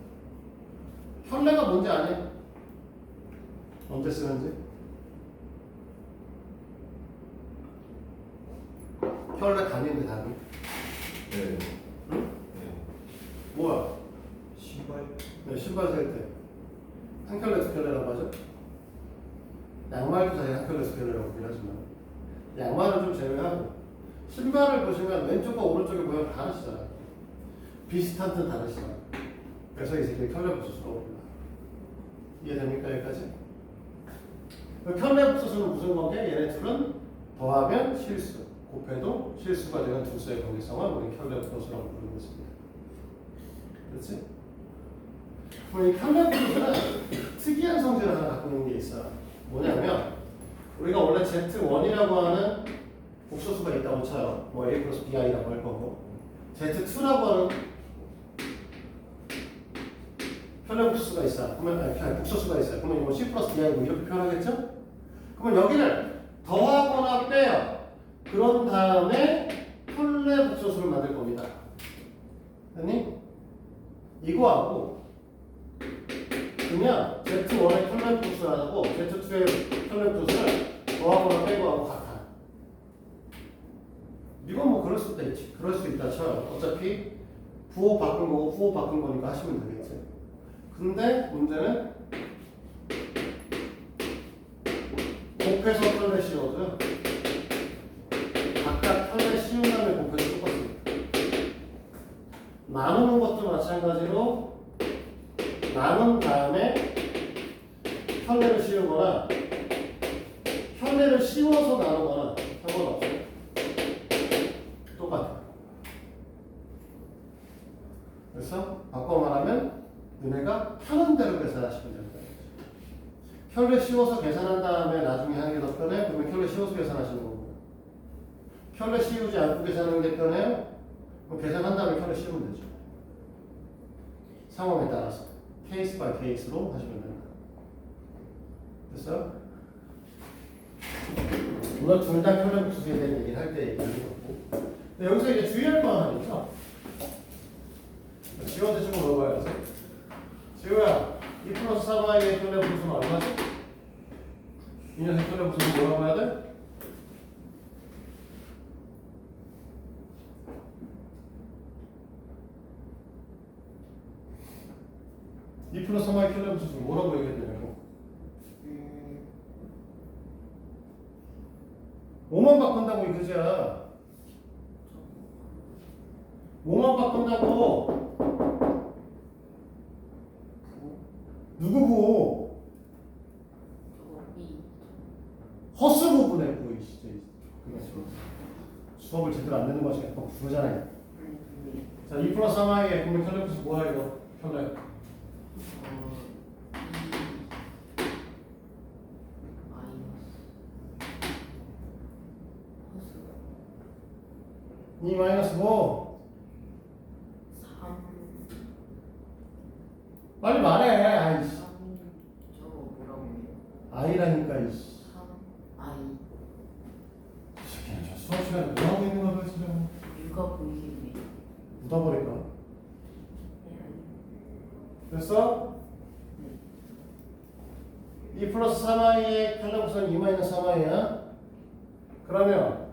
현례가 뭔지 아니? 언제 쓰는지? 현례 단위인데 단위. 네. 응? 네. 뭐야? 신발. 네, 신발 살 때. 한 켤레 두 켤레라고 하죠? 양말도 사실 한 켤레 두 켤레라고 하긴 하지만 양말은 좀 제외하고 신발을 보시면 왼쪽과 오른쪽의 모양 다르시잖아요. 비슷한 듯 다르시잖아요. 그래서 이 새끼 켤레 복소수라고 합니다. 이해됩니까 여기까지? 켤레 복소수는 무슨 관계? 얘네 둘은 더하면 실수, 곱해도 실수가 되는 두 수의 관계성을 우리 켤레 복소수라고 부르는 것입니다. 그렇지? 그럼 이 켤레 복소수는 특이한 성질을 하나 갖고 있는 게 있어요. 뭐냐면 우리가 원래 Z1이라고 하는 복소수가 있다고 쳐요. 뭐 A 플러스 BI라고 할 거고 Z2라고 하는 켤레 복소수가 있어요. 그러면 아니, 복소수가 있어요. 그러면 이거 C 플러스 BI고 이렇게 표현하겠죠? 그러면 여기를 더하거나 빼요. 그런 다음에 켤레 복소수를 만들 겁니다. 아니? 이거하고 그냥 Z1의 켤레 복소수하고 Z2의 켤레 복소수를 더하거나 빼고 하고 같아. 이건 뭐 그럴 수도 있지. 그럴 수 있다 쳐요. 어차피 부호 바꾼 거고 부호 바꾼 거니까 하시면 되겠지. 근데 문제는 곱해서 켤레 씌워도요. 각각 켤레 씌운 다음에 곱해서 똑같습니다. 나누는 것도 마찬가지로 나눈 다음에 켤레를 씌우거나 켤레를 씌워서 나누거나 상관없어요. 똑같아요. 그래서 바꿔 말하면 너네가 하는 대로 계산하시면 됩니다. 켤레 씌워서 계산한 다음에 나중에 하는 게 더 편해? 그러면 켤레 씌워서 계산하시는 거고 켤레 씌우지 않고 계산하는 게 편해요? 그럼 계산한 다음에 켤레 씌우면 되죠. 상황에 따라서 케이스 바이 케이스로 하시면 됩니다. 됐어요? 오늘 둘 다 켤레 복소수에 대한 얘기를 할 때 얘기하는 거고 근데 여기서 이제 주의할 거 하나 있죠? 지원대 좀 물어봐야지. 지우야, 2 플러스 4y의 켤레 복소수는 얼마지? 이 녀석 켤레 복소수 뭐라고 해야 돼? 이 플러스 3y의 켤레 복소수 뭐라고 얘기했냐고? 5만 바꾼다고 이거지야. 5만 바꾼다고. 누구 부호? 허스 부분에 부호 진짜. 수업을 제대로 안 듣는 거 같으니까 꼭 그러잖아요. 자, 2 플러스 3y의 그러면 켤레 복소수 뭐야 이거? 켤레. 2 마이너스 뭐? 3 빨리 말해. 아이씨. 저거 뭐라고 해요? 아이라니까 이씨. 3i 그냥 저 수업 시간에 뭐 하고 있는 거야 진짜. 육아 보이겠네. 묻어버릴까? 됐어? 2 플러스 3i의 켤레 복소는 2 마이너스 3i야. 그러면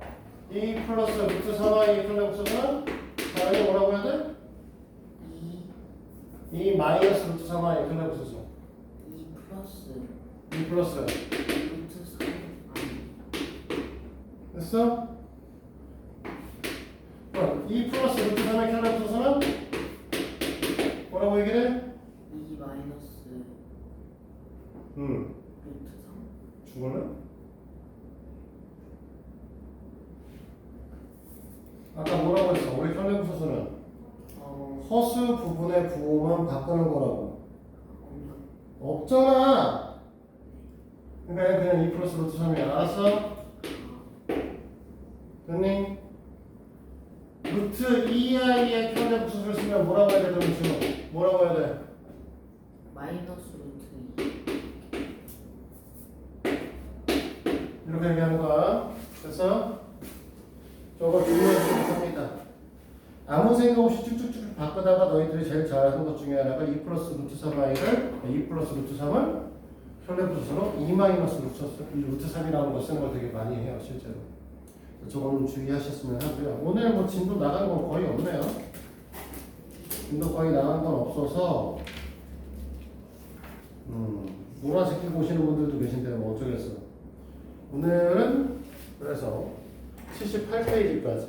2 플러스 루트 3i의 켤레 복소는 다른 뭐라고 해야 돼? 2 마이너스 루트 3i의 켤레 복소수. 2 플러스 2 플러스 루트 3i 됐어? 그럼 2 플러스 루트 3의 켤레 복소수는 뭐라고 얘기를 해? 2 마이너스 아까 뭐라고 했어? 우리 편의부수수는 허수 부분의 부호만 바꾸는 거라고. 없잖아. 그러니까 그냥 2 플러스 루트 3이야. 알았어? 됐니? 루트 2i의 편의부수수를 쓰면 뭐라고 해야 돼? 그럼 뭐라고 해야 돼? 마이너스 루트 2. 이렇게 얘기하는 거야. 됐어? 저거 중요해서 합니다. 아무 생각 없이 쭉쭉쭉 바꾸다가 너희들이 제일 잘하는 것 중에 하나가 2 플러스 루트 3i를 2 플러스 루트 3을 현례부수로 2 마이너스 루트 3이라는 거 쓰는 걸 되게 많이 해요, 실제로. 저거는 주의하셨으면 하고요. 오늘 뭐 진도 나간 건 거의 없네요. 진도 거의 나간 건 없어서 노란색 끼고 오시는 분들도 계신데 뭐 어쩌겠어. 오늘은 그래서 78페이지까지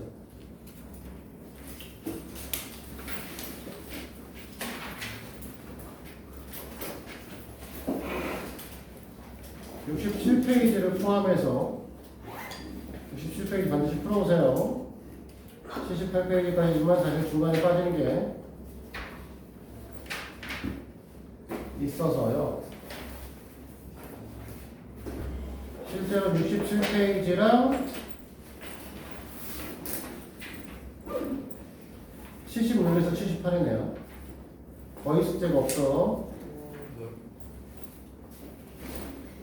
67페이지를 포함해서 67페이지 반드시 풀어오세요. 78페이지까지만 사실 중간에 빠지는 게 있어서요. 실제로 67페이지랑 75에서 78이네요. 거의 숙제가 없어.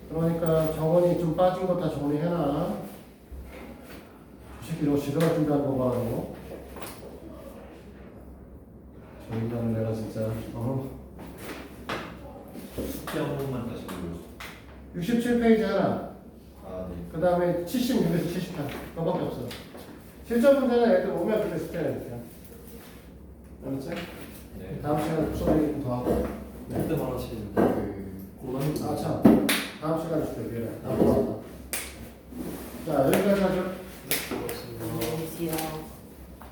그러니까 정원이 좀 빠진 거 다 정리해놔. 이 새끼 너 지도할 준비하는 거 봐, 너. 저 인간을 내가 진짜. 숙제 한 번만 다시 보여주세요. 67페이지 하나. 아, 네. 그 다음에 76에서 78. 그거밖에 없어. 실전 문제는 애들 오면 그때 숙제를 해줄게요. 알았지? 네. 다음 시간에 수업이 더 하고. 그때 말하신 그 고난 아, 참. 다음 시간에 줄게. 미안해. 안 보았다.